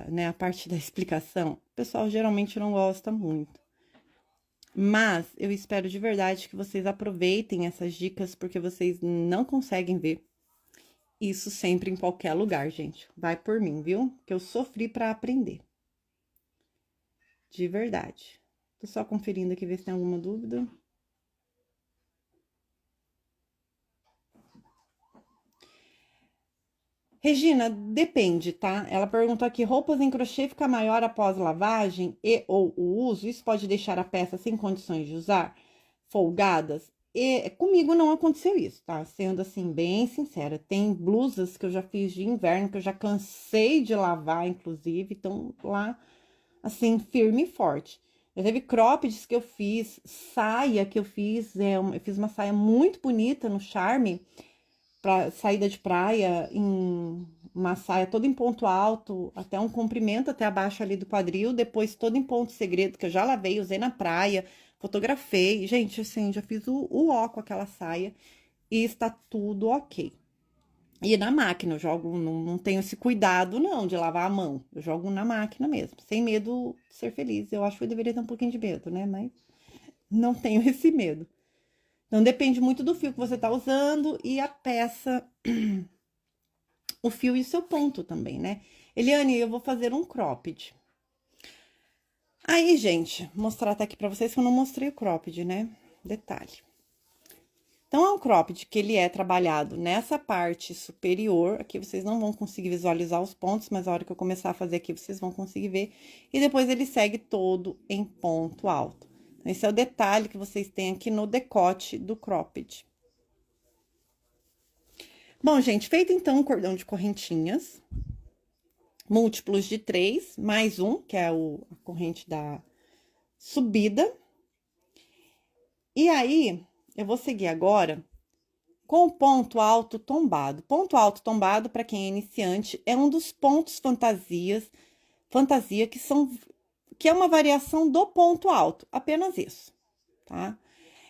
né, a parte da explicação, o pessoal geralmente não gosta muito. Mas eu espero de verdade que vocês aproveitem essas dicas, porque vocês não conseguem ver isso sempre em qualquer lugar, gente. Vai por mim, viu? Que eu sofri para aprender. De verdade. Tô só conferindo aqui, ver se tem alguma dúvida. Regina, depende, tá? Ela perguntou aqui, roupas em crochê fica maior após lavagem e ou o uso? Isso pode deixar a peça sem condições de usar? Folgadas? E comigo não aconteceu isso, tá? Sendo assim, bem sincera. Tem blusas que eu já fiz de inverno, que eu já cansei de lavar, inclusive, estão lá, assim, firme e forte. Já teve croppeds que eu fiz, saia que eu fiz, eu fiz uma saia muito bonita no Charme, para saída de praia, em uma saia toda em ponto alto, até um comprimento até abaixo ali do quadril, depois todo em ponto segredo, que eu já lavei, usei na praia, fotografei. Gente, assim, já fiz o ó com aquela saia e está tudo ok. E na máquina, eu jogo, não tenho esse cuidado, não, de lavar a mão. Eu jogo na máquina mesmo, sem medo de ser feliz. Eu acho que eu deveria ter um pouquinho de medo, né? Mas não tenho esse medo. Então, depende muito do fio que você tá usando e a peça, o fio e o seu ponto também, né? Eliane, eu vou fazer um cropped. Aí, gente, mostrar até aqui pra vocês que eu não mostrei o cropped, né? Detalhe. Então, é um cropped que ele é trabalhado nessa parte superior. Aqui vocês não vão conseguir visualizar os pontos, mas a hora que eu começar a fazer aqui, vocês vão conseguir ver. E depois ele segue todo em ponto alto. Então, esse é o detalhe que vocês têm aqui no decote do cropped. Bom, gente, feito então um cordão de correntinhas, múltiplos de 3, mais um, que é a corrente da subida. E aí, eu vou seguir agora com o ponto alto tombado. Ponto alto tombado, para quem é iniciante, é um dos pontos fantasia que é uma variação do ponto alto, apenas isso, tá?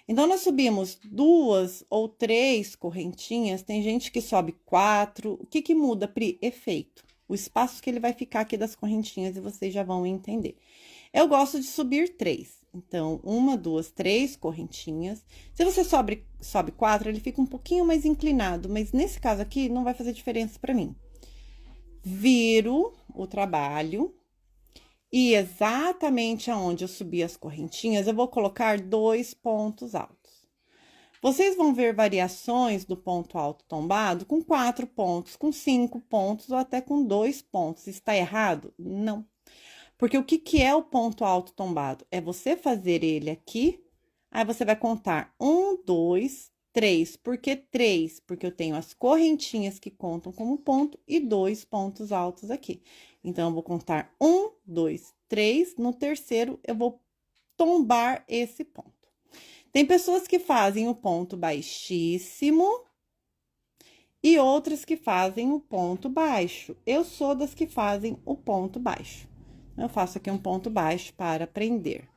Então, nós subimos 2 ou 3 correntinhas, tem gente que sobe 4. O que que muda, Pri? Efeito. O espaço que ele vai ficar aqui das correntinhas e vocês já vão entender. Eu gosto de subir 3. Então, 1, 2, 3 correntinhas. Se você sobe 4, ele fica um pouquinho mais inclinado, mas nesse caso aqui não vai fazer diferença para mim. Viro o trabalho. E exatamente aonde eu subi as correntinhas, eu vou colocar 2 pontos altos. Vocês vão ver variações do ponto alto tombado com 4 pontos, com 5 pontos ou até com 2 pontos. Está errado? Não. Porque o que é o ponto alto tombado? É você fazer ele aqui, aí você vai contar 1, 2, 3. Por que 3? Porque eu tenho as correntinhas que contam como ponto e 2 pontos altos aqui. Então, eu vou contar 1, 2, 3. No terceiro, eu vou tombar esse ponto. Tem pessoas que fazem o ponto baixíssimo e outras que fazem o ponto baixo. Eu sou das que fazem o ponto baixo. Eu faço aqui um ponto baixo para prender.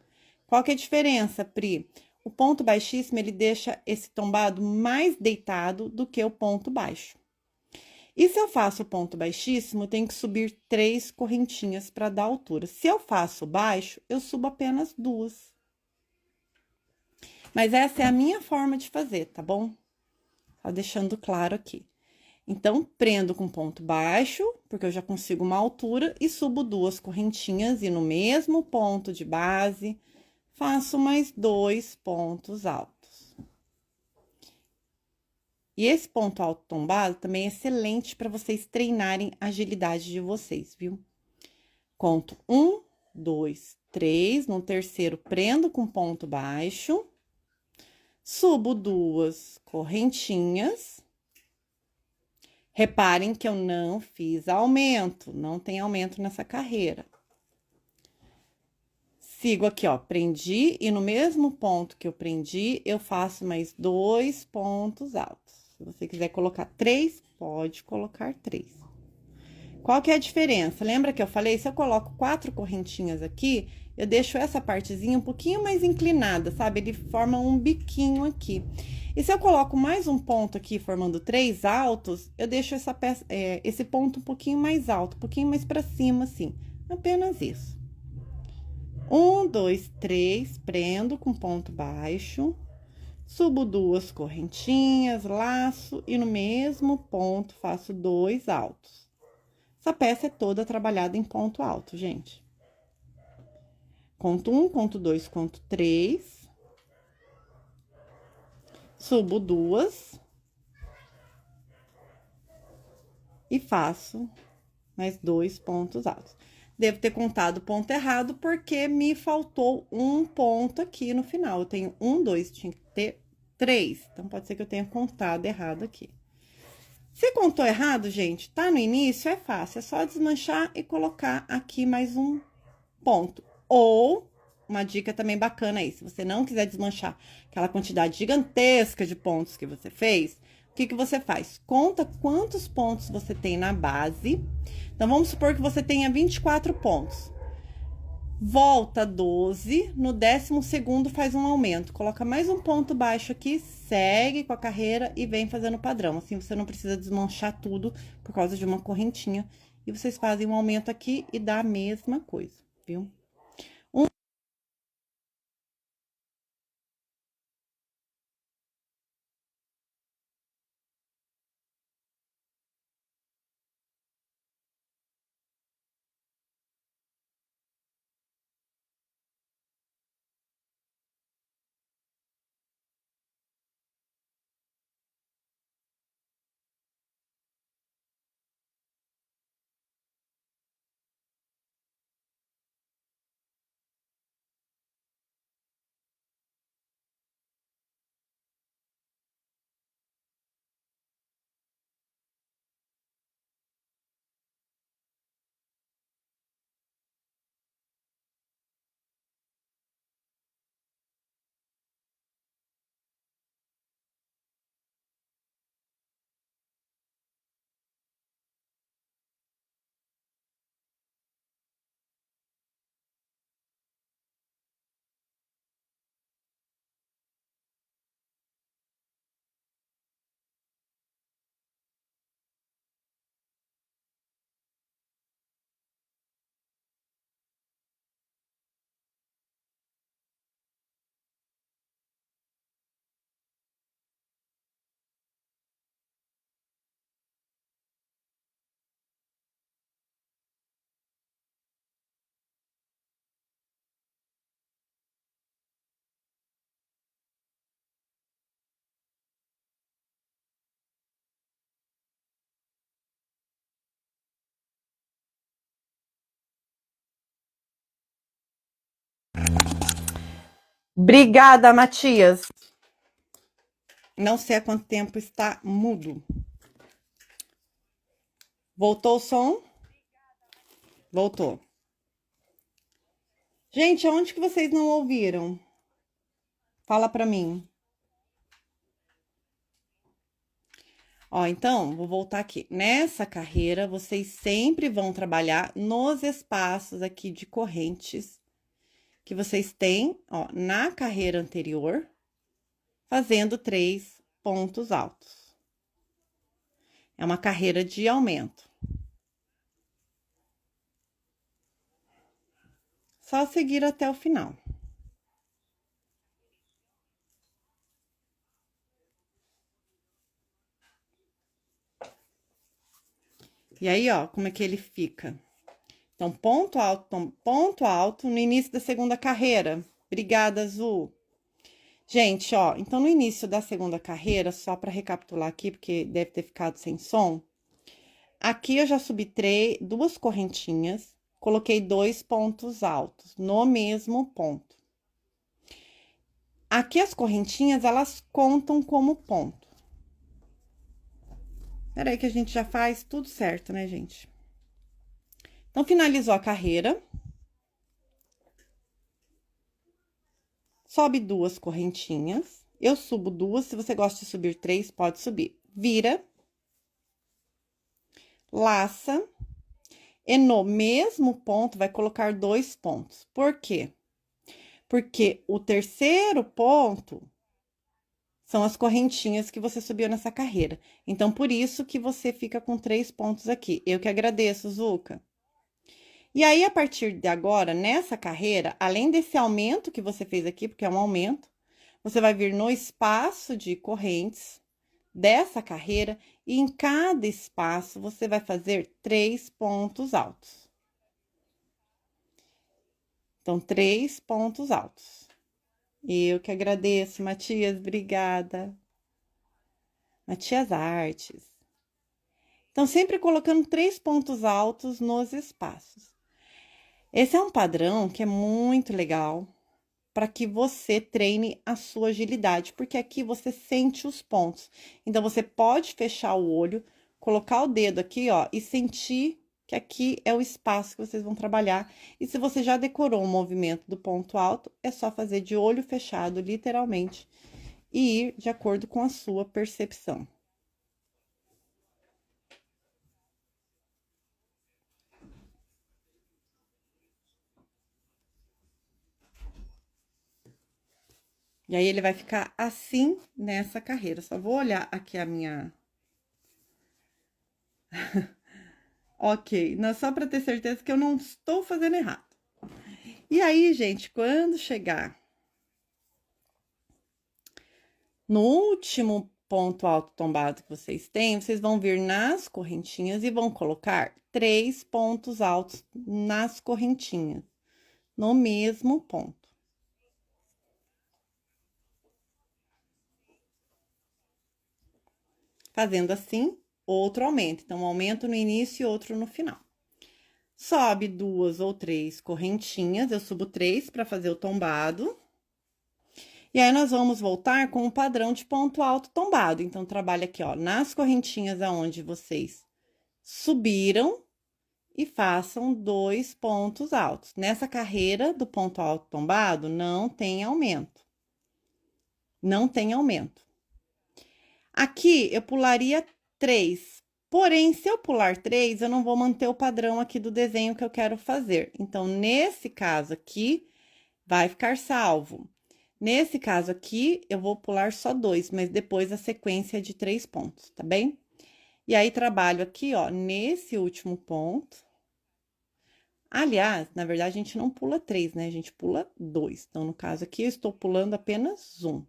Qual que é a diferença, Pri? O ponto baixíssimo, ele deixa esse tombado mais deitado do que o ponto baixo. E se eu faço o ponto baixíssimo, eu tenho que subir 3 correntinhas para dar altura. Se eu faço baixo, eu subo apenas 2. Mas essa é a minha forma de fazer, tá bom? Só deixando claro aqui. Então, prendo com ponto baixo, porque eu já consigo uma altura, e subo 2 correntinhas, e no mesmo ponto de base, faço mais 2 pontos altos. E esse ponto alto tombado também é excelente para vocês treinarem a agilidade de vocês, viu? Conto 1, 2, 3, no terceiro prendo com ponto baixo, subo 2 correntinhas. Reparem que eu não fiz aumento, não tem aumento nessa carreira. Sigo aqui, ó, prendi e no mesmo ponto que eu prendi, eu faço mais 2 pontos altos. Se você quiser colocar 3, pode colocar 3. Qual que é a diferença? Lembra que eu falei, se eu coloco 4 correntinhas aqui, eu deixo essa partezinha um pouquinho mais inclinada, sabe? Ele forma um biquinho aqui. E se eu coloco mais um ponto aqui, formando 3 altos, eu deixo esse ponto um pouquinho mais alto, um pouquinho mais pra cima, assim. Apenas isso. 1, 2, 3, prendo com ponto baixo, subo 2 correntinhas, laço e no mesmo ponto faço 2 altos. Essa peça é toda trabalhada em ponto alto, gente. Conto 1, conto 2, conto 3. Subo 2. e faço mais 2 pontos altos. Devo ter contado o ponto errado, porque me faltou um ponto aqui no final. Eu tenho 1, 2, tinha que ter 3. Então, pode ser que eu tenha contado errado aqui. Se contou errado, gente, tá no início, é fácil. É só desmanchar e colocar aqui mais um ponto. Ou, uma dica também bacana aí, se você não quiser desmanchar aquela quantidade gigantesca de pontos que você fez, o que que você faz? Conta quantos pontos você tem na base. Então, vamos supor que você tenha 24 pontos. Volta 12, no 12º faz um aumento. Coloca mais um ponto baixo aqui, segue com a carreira e vem fazendo padrão. Assim, você não precisa desmanchar tudo por causa de uma correntinha. E vocês fazem um aumento aqui e dá a mesma coisa, viu? Obrigada, Matias. Não sei há quanto tempo está mudo. Voltou o som? Voltou. Gente, aonde que vocês não ouviram? Fala pra mim. Ó, então, vou voltar aqui. Nessa carreira, vocês sempre vão trabalhar nos espaços aqui de correntes que vocês têm, ó, na carreira anterior, fazendo 3 pontos altos. É uma carreira de aumento. Só seguir até o final. E aí, ó, como é que ele fica? Então, ponto alto no início da segunda carreira. Obrigada, Azul. Gente, ó, então no início da segunda carreira, só para recapitular aqui, porque deve ter ficado sem som. Aqui eu já subi 2 correntinhas, coloquei 2 pontos altos no mesmo ponto. Aqui as correntinhas, elas contam como ponto. Peraí que a gente já faz tudo certo, né, gente? Então, finalizou a carreira. Sobe 2 correntinhas. Eu subo 2, se você gosta de subir 3, pode subir. Vira. Laça. E no mesmo ponto, vai colocar 2 pontos. Por quê? Porque o terceiro ponto são as correntinhas que você subiu nessa carreira. Então, por isso que você fica com 3 pontos aqui. Eu que agradeço, Zuca. E aí, a partir de agora, nessa carreira, além desse aumento que você fez aqui, porque é um aumento, você vai vir no espaço de correntes dessa carreira e em cada espaço você vai fazer 3 pontos altos. Então, 3 pontos altos. Eu que agradeço, Matias, obrigada. Matias Artes. Então, sempre colocando 3 pontos altos nos espaços. Esse é um padrão que é muito legal para que você treine a sua agilidade, porque aqui você sente os pontos. Então, você pode fechar o olho, colocar o dedo aqui, ó, e sentir que aqui é o espaço que vocês vão trabalhar. E se você já decorou o movimento do ponto alto, é só fazer de olho fechado, literalmente, e ir de acordo com a sua percepção. E aí, ele vai ficar assim nessa carreira. Só vou olhar aqui a minha... Ok, não, só para ter certeza que eu não estou fazendo errado. E aí, gente, quando chegar no último ponto alto tombado que vocês têm, vocês vão vir nas correntinhas e vão colocar 3 pontos altos nas correntinhas, no mesmo ponto. Fazendo assim, outro aumento. Então, um aumento no início e outro no final. Sobe 2 ou 3 correntinhas, eu subo 3 para fazer o tombado. E aí, nós vamos voltar com o padrão de ponto alto tombado. Então, trabalha aqui, ó, nas correntinhas aonde vocês subiram e façam 2 pontos altos. Nessa carreira do ponto alto tombado, não tem aumento. Não tem aumento. Aqui, eu pularia 3. Porém, se eu pular 3, eu não vou manter o padrão aqui do desenho que eu quero fazer. Então, nesse caso aqui, vai ficar salvo. Nesse caso aqui, eu vou pular só 2, mas depois a sequência é de 3 pontos, tá bem? E aí, trabalho aqui, ó, nesse último ponto. Aliás, na verdade, a gente não pula 3, né? A gente pula 2. Então, no caso aqui, eu estou pulando apenas 1.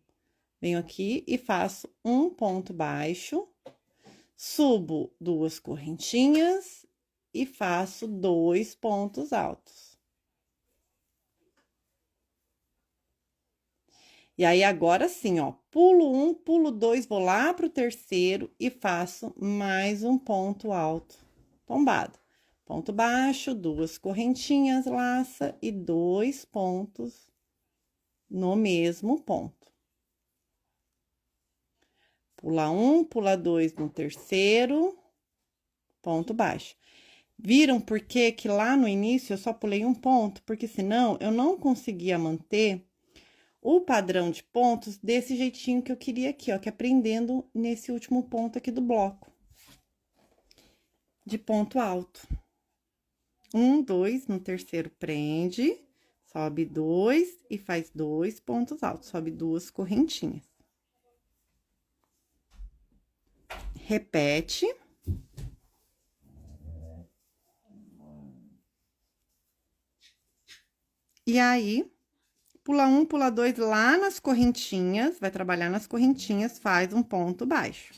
Venho aqui e faço um ponto baixo, subo 2 correntinhas e faço 2 pontos altos. E aí, agora sim, ó, pulo 1, pulo 2, vou lá pro terceiro e faço mais um ponto alto tombado. Ponto baixo, 2 correntinhas, laça e 2 pontos no mesmo ponto. Pula 1, pula 2 no terceiro, ponto baixo. Viram por que lá no início eu só pulei um ponto? Porque senão eu não conseguia manter o padrão de pontos desse jeitinho que eu queria aqui, ó, que é prendendo nesse último ponto aqui do bloco. De ponto alto. 1, 2, no terceiro prende, sobe 2 e faz 2 pontos altos, sobe 2 correntinhas. Repete. E aí, pula 1, pula 2 lá nas correntinhas, vai trabalhar nas correntinhas, faz um ponto baixo.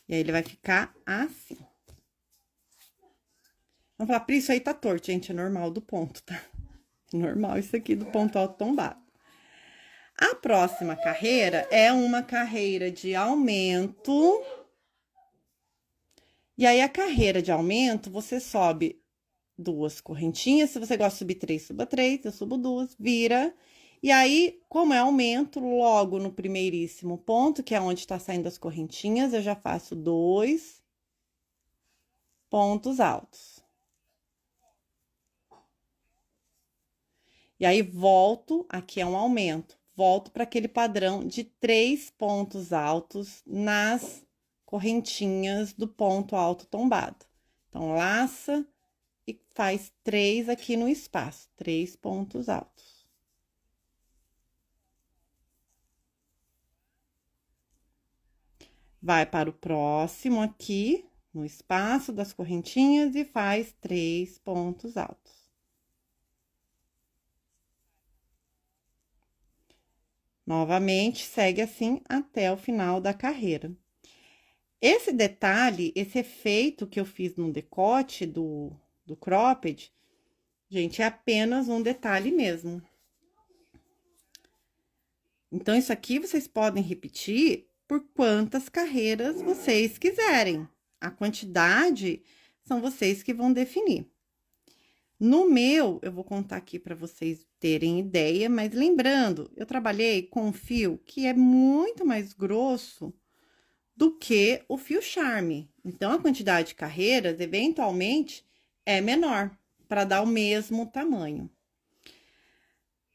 E aí, ele vai ficar assim. Vamos falar, Pri, isso aí tá torto, gente, é normal do ponto, tá? Normal isso aqui do ponto alto tombado. A próxima carreira é uma carreira de aumento. E aí, a carreira de aumento, você sobe 2 correntinhas. Se você gosta de subir 3, suba 3, eu subo 2, vira. E aí, como é aumento, logo no primeiríssimo ponto, que é onde tá saindo as correntinhas, eu já faço 2 pontos altos. E aí, volto, aqui é um aumento, volto para aquele padrão de 3 pontos altos nas correntinhas do ponto alto tombado. Então, laça e faz 3 aqui no espaço, 3 pontos altos. Vai para o próximo aqui, no espaço das correntinhas e faz 3 pontos altos. Novamente, segue assim até o final da carreira. Esse detalhe, esse efeito que eu fiz no decote do cropped, gente, é apenas um detalhe mesmo. Então, isso aqui vocês podem repetir por quantas carreiras vocês quiserem, A quantidade são vocês que vão definir. No meu, eu vou contar aqui para vocês terem ideia, mas lembrando, eu trabalhei com um fio que é muito mais grosso do que o fio charme. Então, a quantidade de carreiras, eventualmente, é menor, para dar o mesmo tamanho.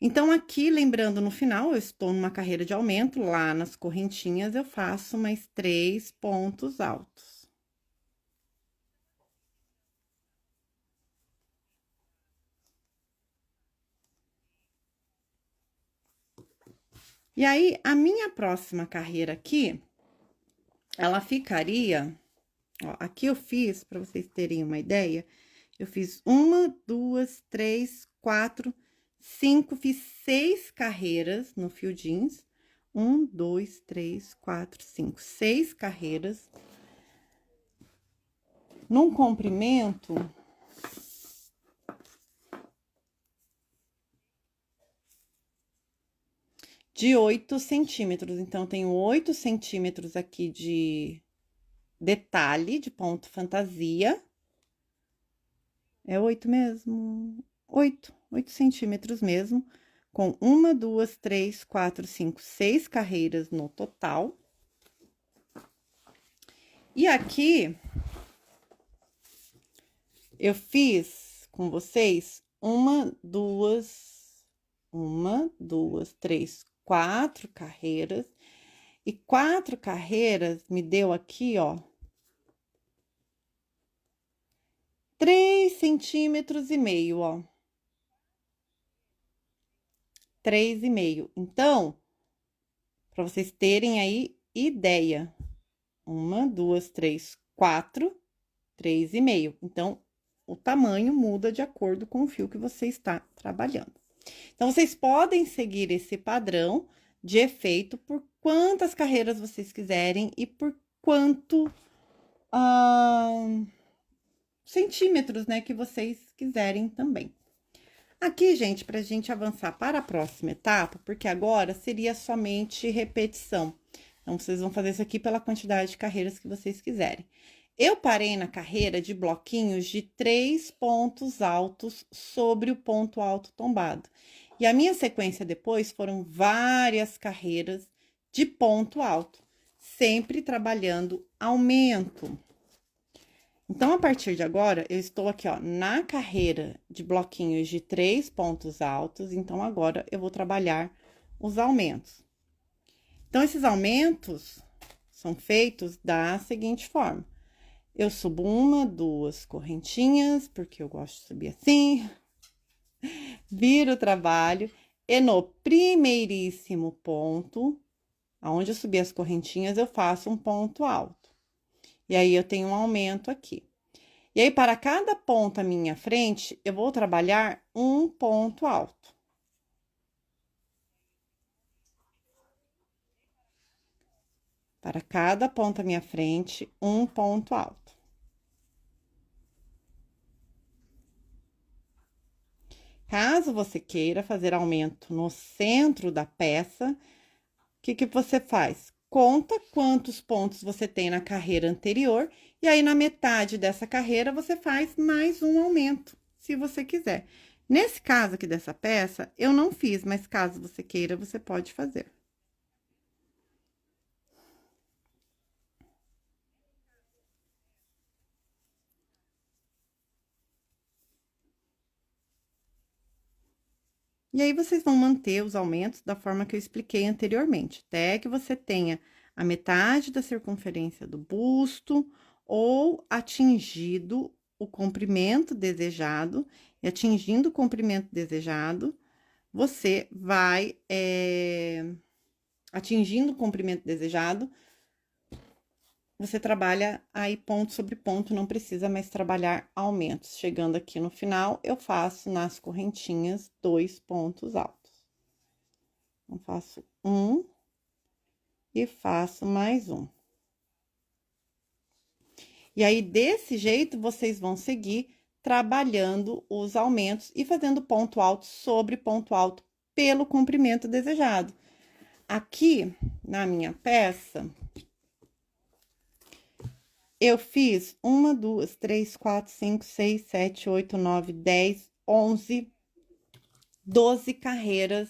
Então, aqui, lembrando, no final, eu estou numa carreira de aumento, lá nas correntinhas, eu faço mais 3 pontos altos. E aí, a minha próxima carreira aqui, ela ficaria, ó, aqui eu fiz, para vocês terem uma ideia, eu fiz 1, 2, 3, 4, 5, fiz 6 carreiras no fio jeans. 1, 2, 3, 4, 5, 6 carreiras. Num comprimento de 8 centímetros. Então, tenho 8 centímetros aqui de detalhe, de ponto fantasia. É 8 mesmo? 8 centímetros mesmo, com 1, 2, 3, 4, 5, 6 carreiras no total. E aqui, eu fiz com vocês 1, 2, 3, 4 carreiras. E 4 carreiras me deu aqui, ó, 3,5 centímetros, ó. 3,5. Então, para vocês terem aí ideia. 1, 2, 3, 4, 3,5. Então, o tamanho muda de acordo com o fio que você está trabalhando. Então, vocês podem seguir esse padrão de efeito por quantas carreiras vocês quiserem e por quanto centímetros, né, que vocês quiserem também. Aqui, gente, pra gente avançar para a próxima etapa, porque agora seria somente repetição. Então, vocês vão fazer isso aqui pela quantidade de carreiras que vocês quiserem. Eu parei na carreira de bloquinhos de 3 pontos altos sobre o ponto alto tombado. E a minha sequência depois foram várias carreiras de ponto alto, sempre trabalhando aumento. Então, a partir de agora, eu estou aqui, ó, na carreira de bloquinhos de 3 pontos altos. Então, agora, eu vou trabalhar os aumentos. Então, esses aumentos são feitos da seguinte forma. Eu subo 1, 2 correntinhas, porque eu gosto de subir assim. Viro o trabalho. E no primeiríssimo ponto, aonde eu subi as correntinhas, eu faço um ponto alto. E aí, eu tenho um aumento aqui. E aí, para cada ponta minha frente, eu vou trabalhar um ponto alto. Para cada ponta minha frente, um ponto alto. Caso você queira fazer aumento no centro da peça, o que você faz? Conta quantos pontos você tem na carreira anterior, e aí na metade dessa carreira você faz mais um aumento, se você quiser. Nesse caso aqui dessa peça, eu não fiz, mas caso você queira, você pode fazer. E aí, vocês vão manter os aumentos da forma que eu expliquei anteriormente, até que você tenha a metade da circunferência do busto ou atingido o comprimento desejado. E atingindo o comprimento desejado, você vai, atingindo o comprimento desejado, você trabalha aí ponto sobre ponto, não precisa mais trabalhar aumentos. Chegando aqui no final, eu faço nas correntinhas 2 pontos altos. Então, faço um e faço mais um. E aí, desse jeito, vocês vão seguir trabalhando os aumentos e fazendo ponto alto sobre ponto alto pelo comprimento desejado. Aqui, na minha peça, eu fiz 1, 2, 3, 4, 5, 6, 7, 8, 9, 10, 11, 12 carreiras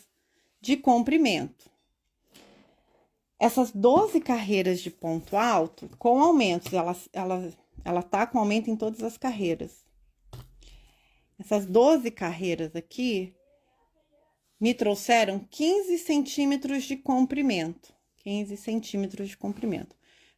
de comprimento. Essas 12 carreiras de ponto alto, com aumentos, ela tá com aumento em todas as carreiras. Essas 12 carreiras aqui me trouxeram 15 centímetros de comprimento. 15 centímetros de comprimento.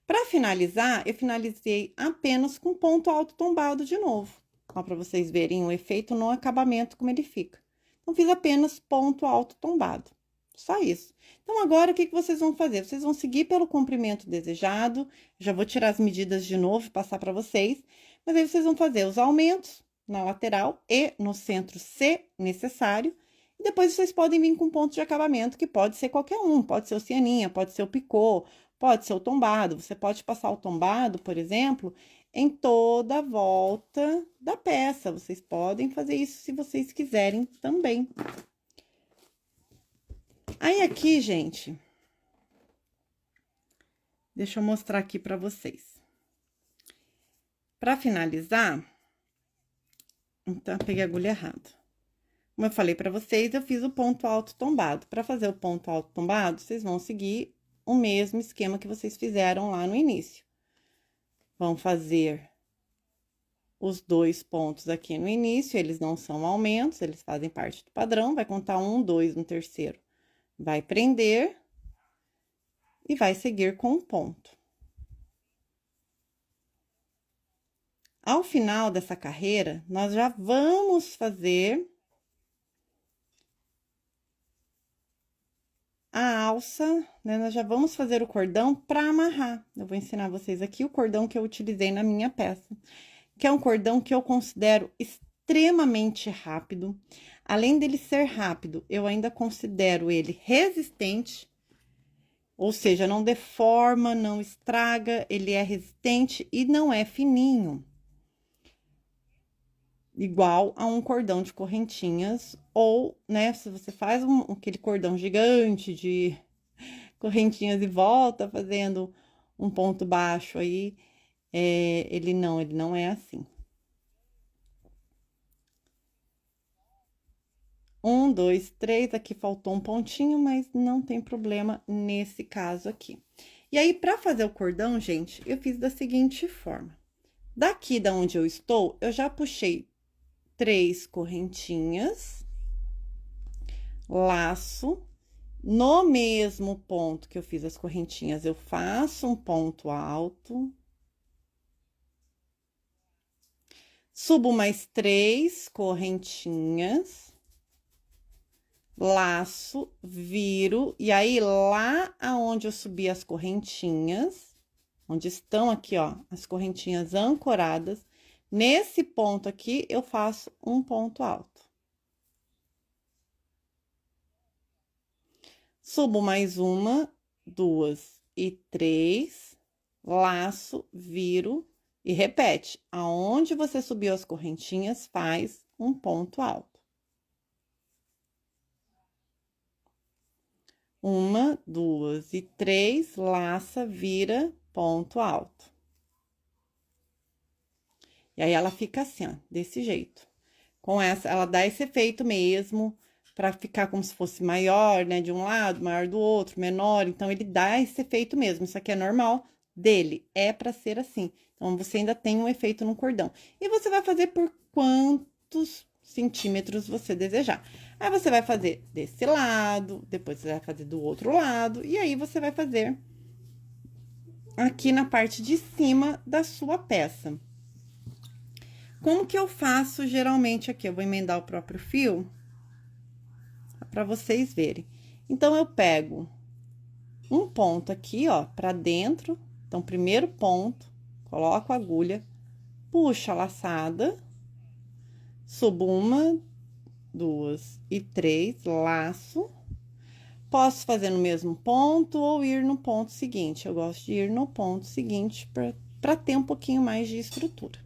Para finalizar, eu finalizei apenas com ponto alto tombado de novo. Ó, para vocês verem o efeito no acabamento, como ele fica. Então, fiz apenas ponto alto tombado. Só isso. Então, agora, o que vocês vão fazer? Vocês vão seguir pelo comprimento desejado. Já vou tirar as medidas de novo e passar para vocês. Mas aí, vocês vão fazer os aumentos na lateral e no centro, se necessário. E depois, vocês podem vir com ponto de acabamento, que pode ser qualquer um. Pode ser o cianinha, pode ser o picô, pode ser o tombado. Você pode passar o tombado, por exemplo, em toda a volta da peça. Vocês podem fazer isso se vocês quiserem também. Aí, aqui, gente, deixa eu mostrar aqui pra vocês. Pra finalizar, então, eu peguei a agulha errada. Como eu falei pra vocês, eu fiz o ponto alto tombado. Pra fazer o ponto alto tombado, vocês vão seguir o mesmo esquema que vocês fizeram lá no início. Vão fazer os 2 pontos aqui no início, eles não são aumentos, eles fazem parte do padrão. Vai contar 1, 2 no terceiro. Vai prender e vai seguir com um ponto. Ao final dessa carreira, nós já vamos fazer a alça, né? Nós já vamos fazer o cordão para amarrar. Eu vou ensinar vocês aqui o cordão que eu utilizei na minha peça, que é um cordão que eu considero extremamente rápido. Além dele ser rápido, eu ainda considero ele resistente, ou seja, não deforma, não estraga, ele é resistente e não é fininho. Igual a um cordão de correntinhas, ou, né, se você faz aquele cordão gigante de correntinhas e volta fazendo um ponto baixo aí, ele não é assim. 1, 2, 3, aqui faltou um pontinho, mas não tem problema nesse caso aqui. E aí, para fazer o cordão, gente, eu fiz da seguinte forma. Daqui da onde eu estou, eu já puxei 3 correntinhas, laço, no mesmo ponto que eu fiz as correntinhas, eu faço um ponto alto, subo mais 3 correntinhas, laço, viro, e aí, lá aonde eu subi as correntinhas, onde estão aqui, ó, as correntinhas ancoradas, nesse ponto aqui, eu faço um ponto alto. Subo mais 1, 2 e 3, laço, viro e repete. Aonde você subiu as correntinhas, faz um ponto alto. 1, 2 e 3, laça, vira, ponto alto. E aí, ela fica assim, ó, desse jeito. Com essa, ela dá esse efeito mesmo, pra ficar como se fosse maior, né, de um lado, maior do outro, menor. Então, ele dá esse efeito mesmo. Isso aqui é normal dele, é pra ser assim. Então, você ainda tem um efeito no cordão. E você vai fazer por quantos centímetros você desejar. Aí, você vai fazer desse lado, depois você vai fazer do outro lado, e aí, você vai fazer aqui na parte de cima da sua peça. Como que eu faço geralmente aqui? Eu vou emendar o próprio fio para vocês verem. Então, eu pego um ponto aqui, ó, para dentro. Então, primeiro ponto, coloco a agulha, puxo a laçada, subo 1, 2 e 3, laço. Posso fazer no mesmo ponto ou ir no ponto seguinte. Eu gosto de ir no ponto seguinte para ter um pouquinho mais de estrutura.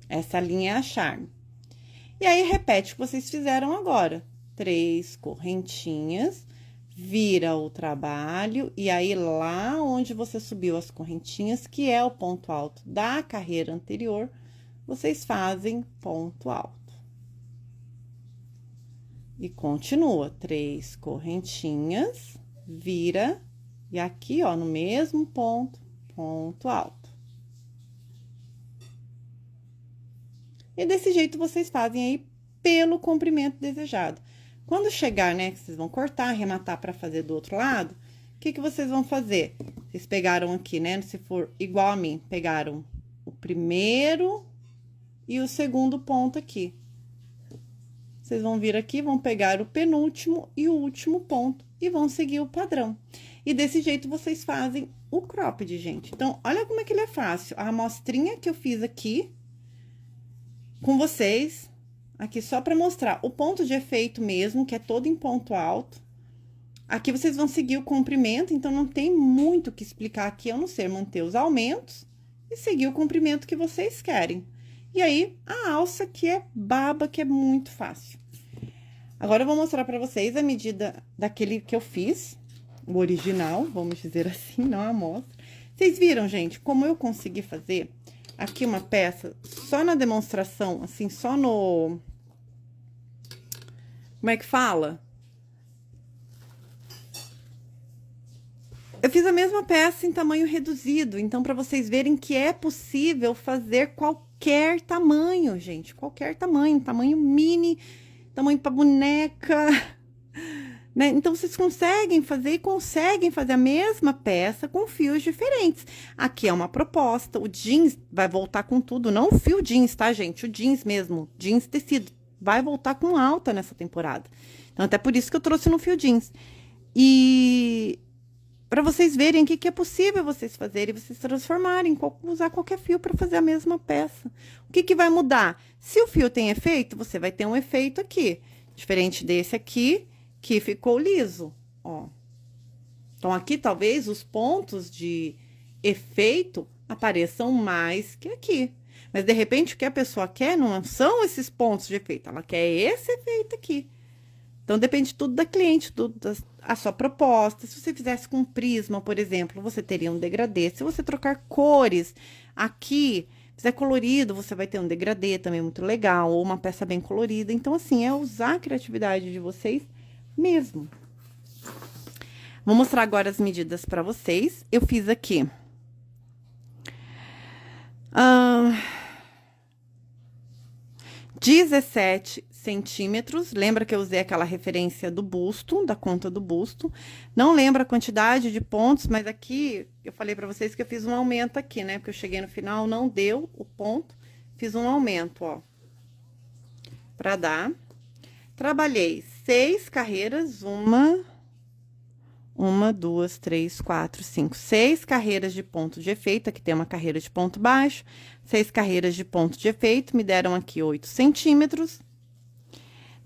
Essa linha é a charme. E aí, repete o que vocês fizeram agora. 3 correntinhas, vira o trabalho, e aí lá onde você subiu as correntinhas, que é o ponto alto da carreira anterior, vocês fazem ponto alto. E continua, 3 correntinhas, vira, e aqui, ó, no mesmo ponto, ponto alto. E desse jeito vocês fazem aí pelo comprimento desejado. Quando chegar, né, que vocês vão cortar, arrematar para fazer do outro lado, o que que vocês vão fazer? Vocês pegaram aqui, né, se for igual a mim, pegaram o primeiro e o segundo ponto aqui. Vocês vão vir aqui, vão pegar o penúltimo e o último ponto e vão seguir o padrão. E desse jeito vocês fazem o cropped, gente. Então, olha como é que ele é fácil. A amostrinha que eu fiz aqui com vocês, aqui só para mostrar o ponto de efeito mesmo, que é todo em ponto alto. Aqui vocês vão seguir o comprimento, então não tem muito o que explicar aqui, a não ser manter os aumentos e seguir o comprimento que vocês querem. E aí, a alça que é baba, que é muito fácil. Agora, eu vou mostrar pra vocês a medida daquele que eu fiz, o original, vamos dizer assim, não a amostra. Vocês viram, gente, como eu consegui fazer aqui uma peça só na demonstração, assim, só no... Como é que fala? Eu fiz a mesma peça em tamanho reduzido, então, para vocês verem que é possível fazer qualquer tamanho, gente. Qualquer tamanho, tamanho mini, tamanho para boneca, né? Então, vocês conseguem fazer e conseguem fazer a mesma peça com fios diferentes. Aqui é uma proposta, o jeans vai voltar com tudo, não o fio jeans, tá, gente? O jeans mesmo, jeans tecido, vai voltar com alta nessa temporada. Então, até por isso que eu trouxe no fio jeans. E... para vocês verem o que é possível vocês fazerem, vocês transformarem, usar qualquer fio para fazer a mesma peça. O que vai mudar? Se o fio tem efeito, você vai ter um efeito aqui, diferente desse aqui, que ficou liso, ó. Então, aqui, talvez, os pontos de efeito apareçam mais que aqui. Mas, de repente, o que a pessoa quer não são esses pontos de efeito, ela quer esse efeito aqui. Então, depende tudo da cliente, a sua proposta. Se você fizesse com prisma, por exemplo, você teria um degradê. Se você trocar cores aqui, fizer colorido, você vai ter um degradê também muito legal, ou uma peça bem colorida. Então, assim, é usar a criatividade de vocês mesmo. Vou mostrar agora as medidas para vocês. Eu fiz aqui... 17 centímetros, lembra que eu usei aquela referência do busto, da conta do busto. Não lembro a quantidade de pontos, mas aqui eu falei pra vocês que eu fiz um aumento aqui, né? Porque eu cheguei no final, não deu o ponto, fiz um aumento, ó. Pra dar. Trabalhei 6 carreiras, uma, 2, 3, 4, 5, 6 carreiras de ponto de efeito. Aqui tem uma carreira de ponto baixo, 6 carreiras de ponto de efeito, me deram aqui 8 centímetros.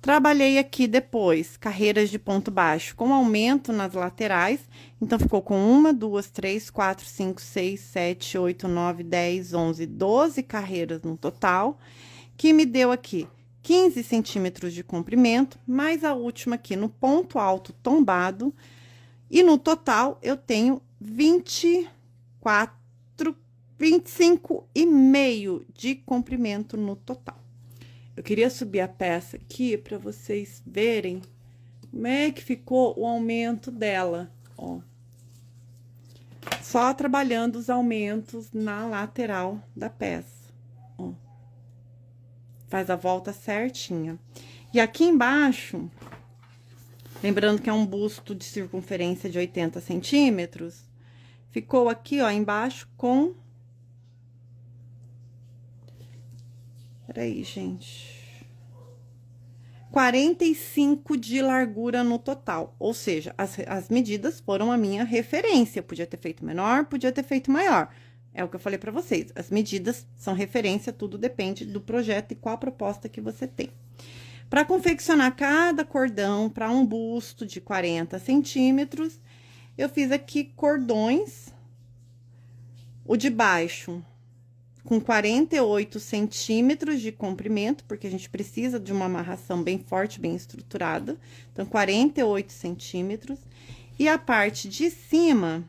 Trabalhei aqui depois carreiras de ponto baixo com aumento nas laterais, então ficou com 1, 2, 3, 4, 5, 6, 7, 8, 9, 10, 11, 12 carreiras no total, que me deu aqui 15 centímetros de comprimento, mais a última aqui no ponto alto tombado. E no total, eu tenho 25,5 de comprimento no total. Eu queria subir a peça aqui para vocês verem como é que ficou o aumento dela, ó. Só trabalhando os aumentos na lateral da peça, ó. Faz a volta certinha. E aqui embaixo... lembrando que é um busto de circunferência de 80 centímetros, ficou aqui, ó, embaixo com... peraí, gente... 45 de largura no total. Ou seja, as medidas foram a minha referência. Podia ter feito menor, podia ter feito maior. É o que eu falei pra vocês. As medidas são referência, tudo depende do projeto e qual a proposta que você tem. Para confeccionar cada cordão para um busto de 40 centímetros, eu fiz aqui cordões. O de baixo com 48 centímetros de comprimento, porque a gente precisa de uma amarração bem forte, bem estruturada. Então, 48 centímetros. E a parte de cima...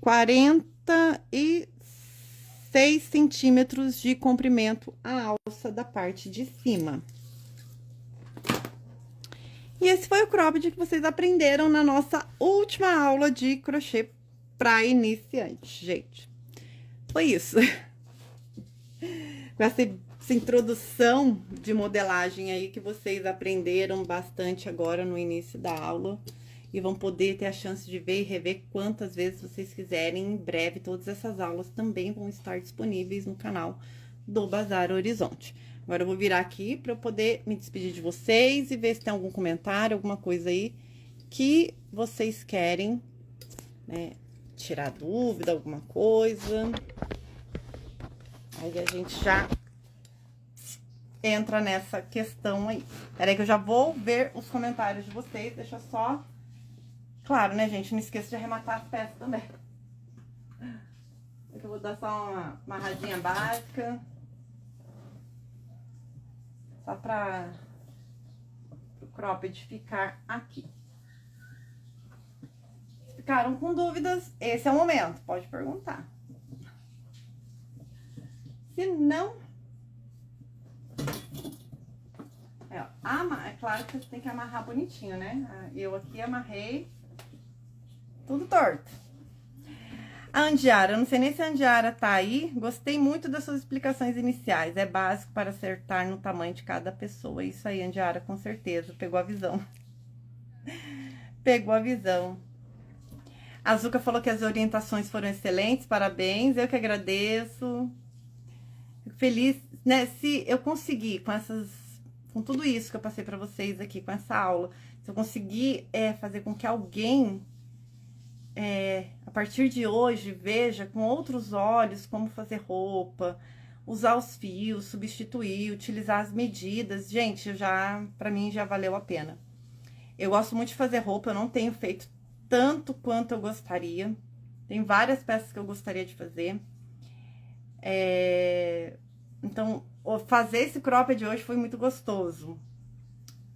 46 centímetros de comprimento a alça da parte de cima. E esse foi o cropped que vocês aprenderam na nossa última aula de crochê para iniciante, gente. Foi isso. Com essa introdução de modelagem aí que vocês aprenderam bastante agora no início da aula. E vão poder ter a chance de ver e rever quantas vezes vocês quiserem. Em breve, todas essas aulas também vão estar disponíveis no canal do Bazar Horizonte. Agora, eu vou virar aqui para eu poder me despedir de vocês e ver se tem algum comentário, alguma coisa aí que vocês querem, né, tirar dúvida, alguma coisa. Aí, a gente já entra nessa questão aí. Peraí que eu já vou ver os comentários de vocês, deixa eu só... Claro, né, gente? Não esqueça de arrematar as peças também. Aqui eu vou dar só uma amarradinha básica. Só para o cropped ficar aqui. Ficaram com dúvidas? Esse é o momento, pode perguntar. Se não... É claro que você tem que amarrar bonitinho, né? Eu aqui amarrei... tudo torto. A Andiara, eu não sei nem se a Andiara tá aí. Gostei muito das suas explicações iniciais. É básico para acertar no tamanho de cada pessoa. Isso aí, Andiara, com certeza. Pegou a visão. Pegou a visão. A Zuka falou que as orientações foram excelentes. Parabéns. Eu que agradeço. Fico feliz, né? Se eu conseguir com tudo isso que eu passei para vocês aqui, com essa aula, se eu conseguir fazer com que alguém... a partir de hoje, veja com outros olhos como fazer roupa, usar os fios, substituir, utilizar as medidas. Gente, pra mim já valeu a pena. Eu gosto muito de fazer roupa, eu não tenho feito tanto quanto eu gostaria. Tem várias peças que eu gostaria de fazer. Então, fazer esse cropped hoje foi muito gostoso.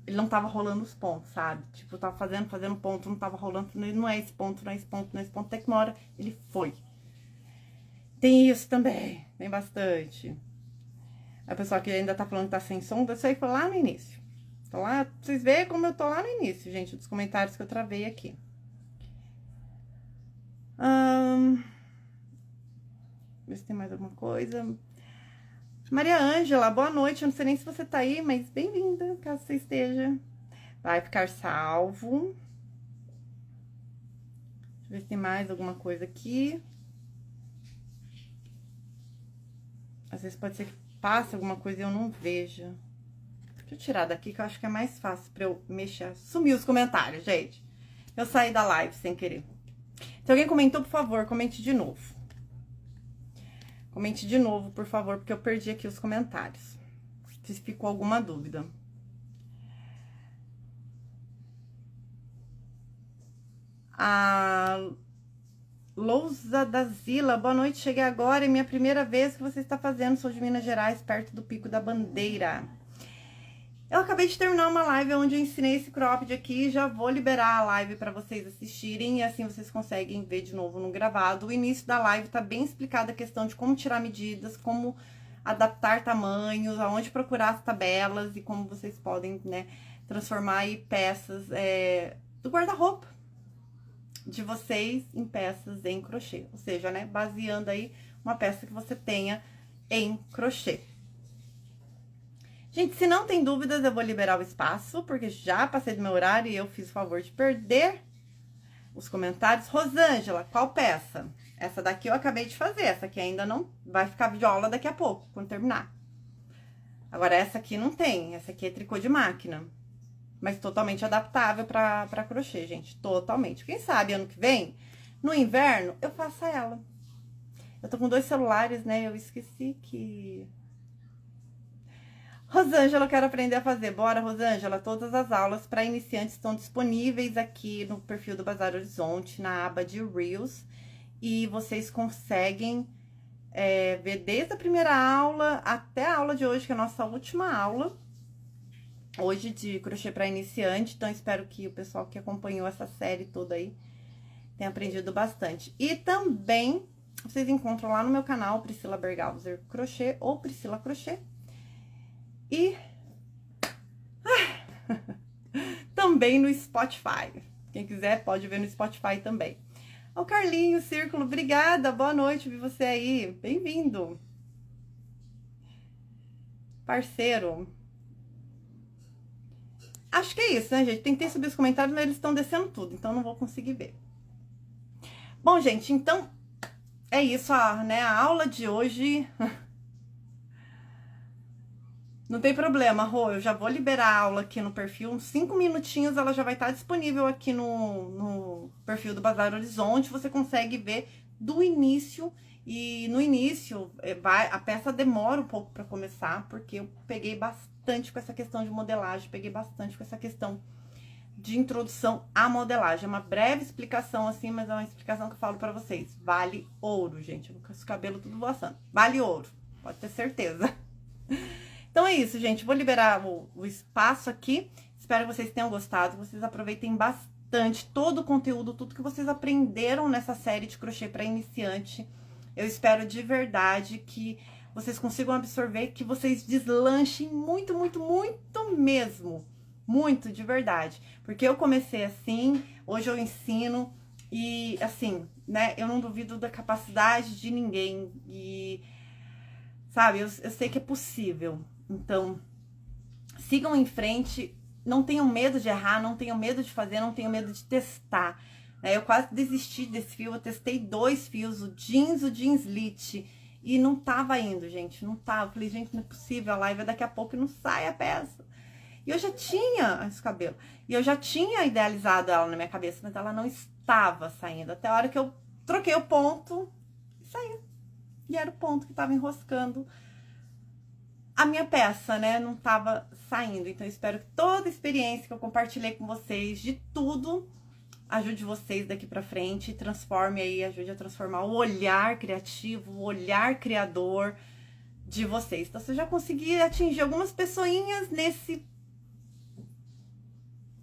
Ele não tava rolando os pontos, sabe? Tipo, eu tava fazendo ponto, não tava rolando, não é esse ponto, não é esse ponto, não é esse ponto, até que uma hora ele foi. Tem isso também, tem bastante. A pessoa que ainda tá falando que tá sem som, isso aí foi lá no início. Então lá, pra vocês verem como eu tô lá no início, gente, dos comentários que eu travei aqui. Ver se tem mais alguma coisa. Maria Ângela, boa noite. Eu não sei nem se você tá aí, mas bem-vinda, caso você esteja. Vai ficar salvo. Deixa eu ver se tem mais alguma coisa aqui. Às vezes pode ser que passe alguma coisa e eu não veja. Deixa eu tirar daqui que eu acho que é mais fácil pra eu mexer. Sumiu os comentários, gente. Eu saí da live sem querer. Se alguém comentou, por favor, comente de novo. Comente de novo, por favor, porque eu perdi aqui os comentários. Se ficou alguma dúvida. A Lousa da Zila, boa noite, cheguei agora, é minha primeira vez que você está fazendo, sou de Minas Gerais, perto do Pico da Bandeira. Eu acabei de terminar uma live onde eu ensinei esse cropped aqui, já vou liberar a live para vocês assistirem e assim vocês conseguem ver de novo no gravado. O início da live tá bem explicada a questão de como tirar medidas, como adaptar tamanhos, aonde procurar as tabelas e como vocês podem, né, transformar aí peças do guarda-roupa de vocês em peças em crochê, ou seja, né, baseando aí uma peça que você tenha em crochê. Gente, se não tem dúvidas, eu vou liberar o espaço, porque já passei do meu horário e eu fiz o favor de perder os comentários. Rosângela, qual peça? Essa daqui eu acabei de fazer, essa aqui ainda não vai ficar viola daqui a pouco, quando terminar. Agora, essa aqui não tem, essa aqui é tricô de máquina, mas totalmente adaptável pra crochê, gente, totalmente. Quem sabe ano que vem, no inverno, eu faço ela. Eu tô com 2 celulares, né, eu esqueci que... Rosângela, eu quero aprender a fazer. Bora, Rosângela. Todas as aulas para iniciantes estão disponíveis aqui no perfil do Bazar Horizonte, na aba de Reels. E vocês conseguem ver desde a primeira aula até a aula de hoje, que é a nossa última aula. Hoje de crochê para iniciante. Então, espero que o pessoal que acompanhou essa série toda aí tenha aprendido bastante. E também, vocês encontram lá no meu canal, Priscila Bergauser Crochê ou Priscila Crochê. E também no Spotify. Quem quiser pode ver no Spotify também. O Carlinho Círculo, obrigada, boa noite, vi você aí, bem-vindo. Parceiro. Acho que é isso, né, gente? Tentei subir os comentários, mas eles estão descendo tudo, então não vou conseguir ver. Bom, gente, então é isso, né? A aula de hoje... Não tem problema, Rô, eu já vou liberar a aula aqui no perfil, uns 5 minutinhos ela já vai estar disponível aqui no perfil do Bazar Horizonte, você consegue ver do início, e no início a peça demora um pouco para começar, porque eu peguei bastante com essa questão de modelagem, peguei bastante com essa questão de introdução à modelagem, é uma breve explicação assim, mas é uma explicação que eu falo para vocês, vale ouro, gente, com os cabelos tudo voando, vale ouro, pode ter certeza. Então é isso, gente. Vou liberar o espaço aqui. Espero que vocês tenham gostado, que vocês aproveitem bastante todo o conteúdo, tudo que vocês aprenderam nessa série de crochê para iniciante. Eu espero de verdade que vocês consigam absorver, que vocês deslanchem muito, muito, muito mesmo. Muito, de verdade. Porque eu comecei assim, hoje eu ensino e, assim, né, eu não duvido da capacidade de ninguém e, sabe, eu sei que é possível. Então, sigam em frente, não tenham medo de errar, não tenham medo de fazer, não tenham medo de testar. Eu quase desisti desse fio, eu testei 2 fios, o jeans lit, e não tava indo, gente, não tava. Eu falei, gente, não é possível, a live é daqui a pouco e não sai a peça. E eu já tinha esse cabelo, e eu já tinha idealizado ela na minha cabeça, mas ela não estava saindo. Até a hora que eu troquei o ponto, saiu. E era o ponto que tava enroscando a minha peça, né, não tava saindo. Então, eu espero que toda a experiência que eu compartilhei com vocês, de tudo, ajude vocês daqui pra frente, transforme aí, ajude a transformar o olhar criativo, o olhar criador de vocês. Então, se eu já conseguir atingir algumas pessoinhas nesse,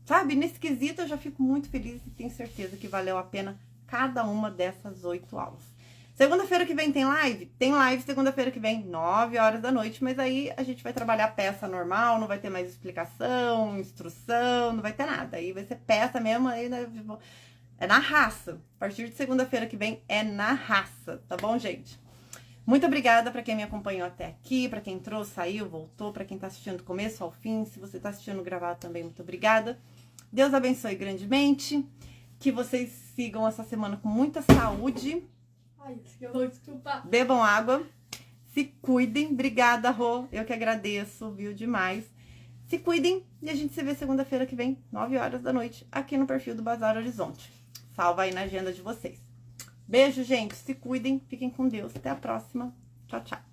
sabe, nesse quesito, eu já fico muito feliz e tenho certeza que valeu a pena cada uma dessas 8 aulas. Segunda-feira que vem tem live? Tem live segunda-feira que vem, 9 horas da noite, mas aí a gente vai trabalhar peça normal, não vai ter mais explicação, instrução, não vai ter nada. Aí vai ser peça mesmo, aí, né, é na raça. A partir de segunda-feira que vem é na raça, tá bom, gente? Muito obrigada para quem me acompanhou até aqui, para quem entrou, saiu, voltou, para quem tá assistindo do começo ao fim. Se você tá assistindo gravado também, muito obrigada. Deus abençoe grandemente, que vocês sigam essa semana com muita saúde. Ai, eu vou desculpar. Bebam água, se cuidem. Obrigada, Rô. Eu que agradeço, viu, demais. Se cuidem e a gente se vê segunda-feira que vem, 9 horas da noite, aqui no perfil do Bazar Horizonte. Salva aí na agenda de vocês. Beijo, gente. Se cuidem, fiquem com Deus. Até a próxima. Tchau, tchau.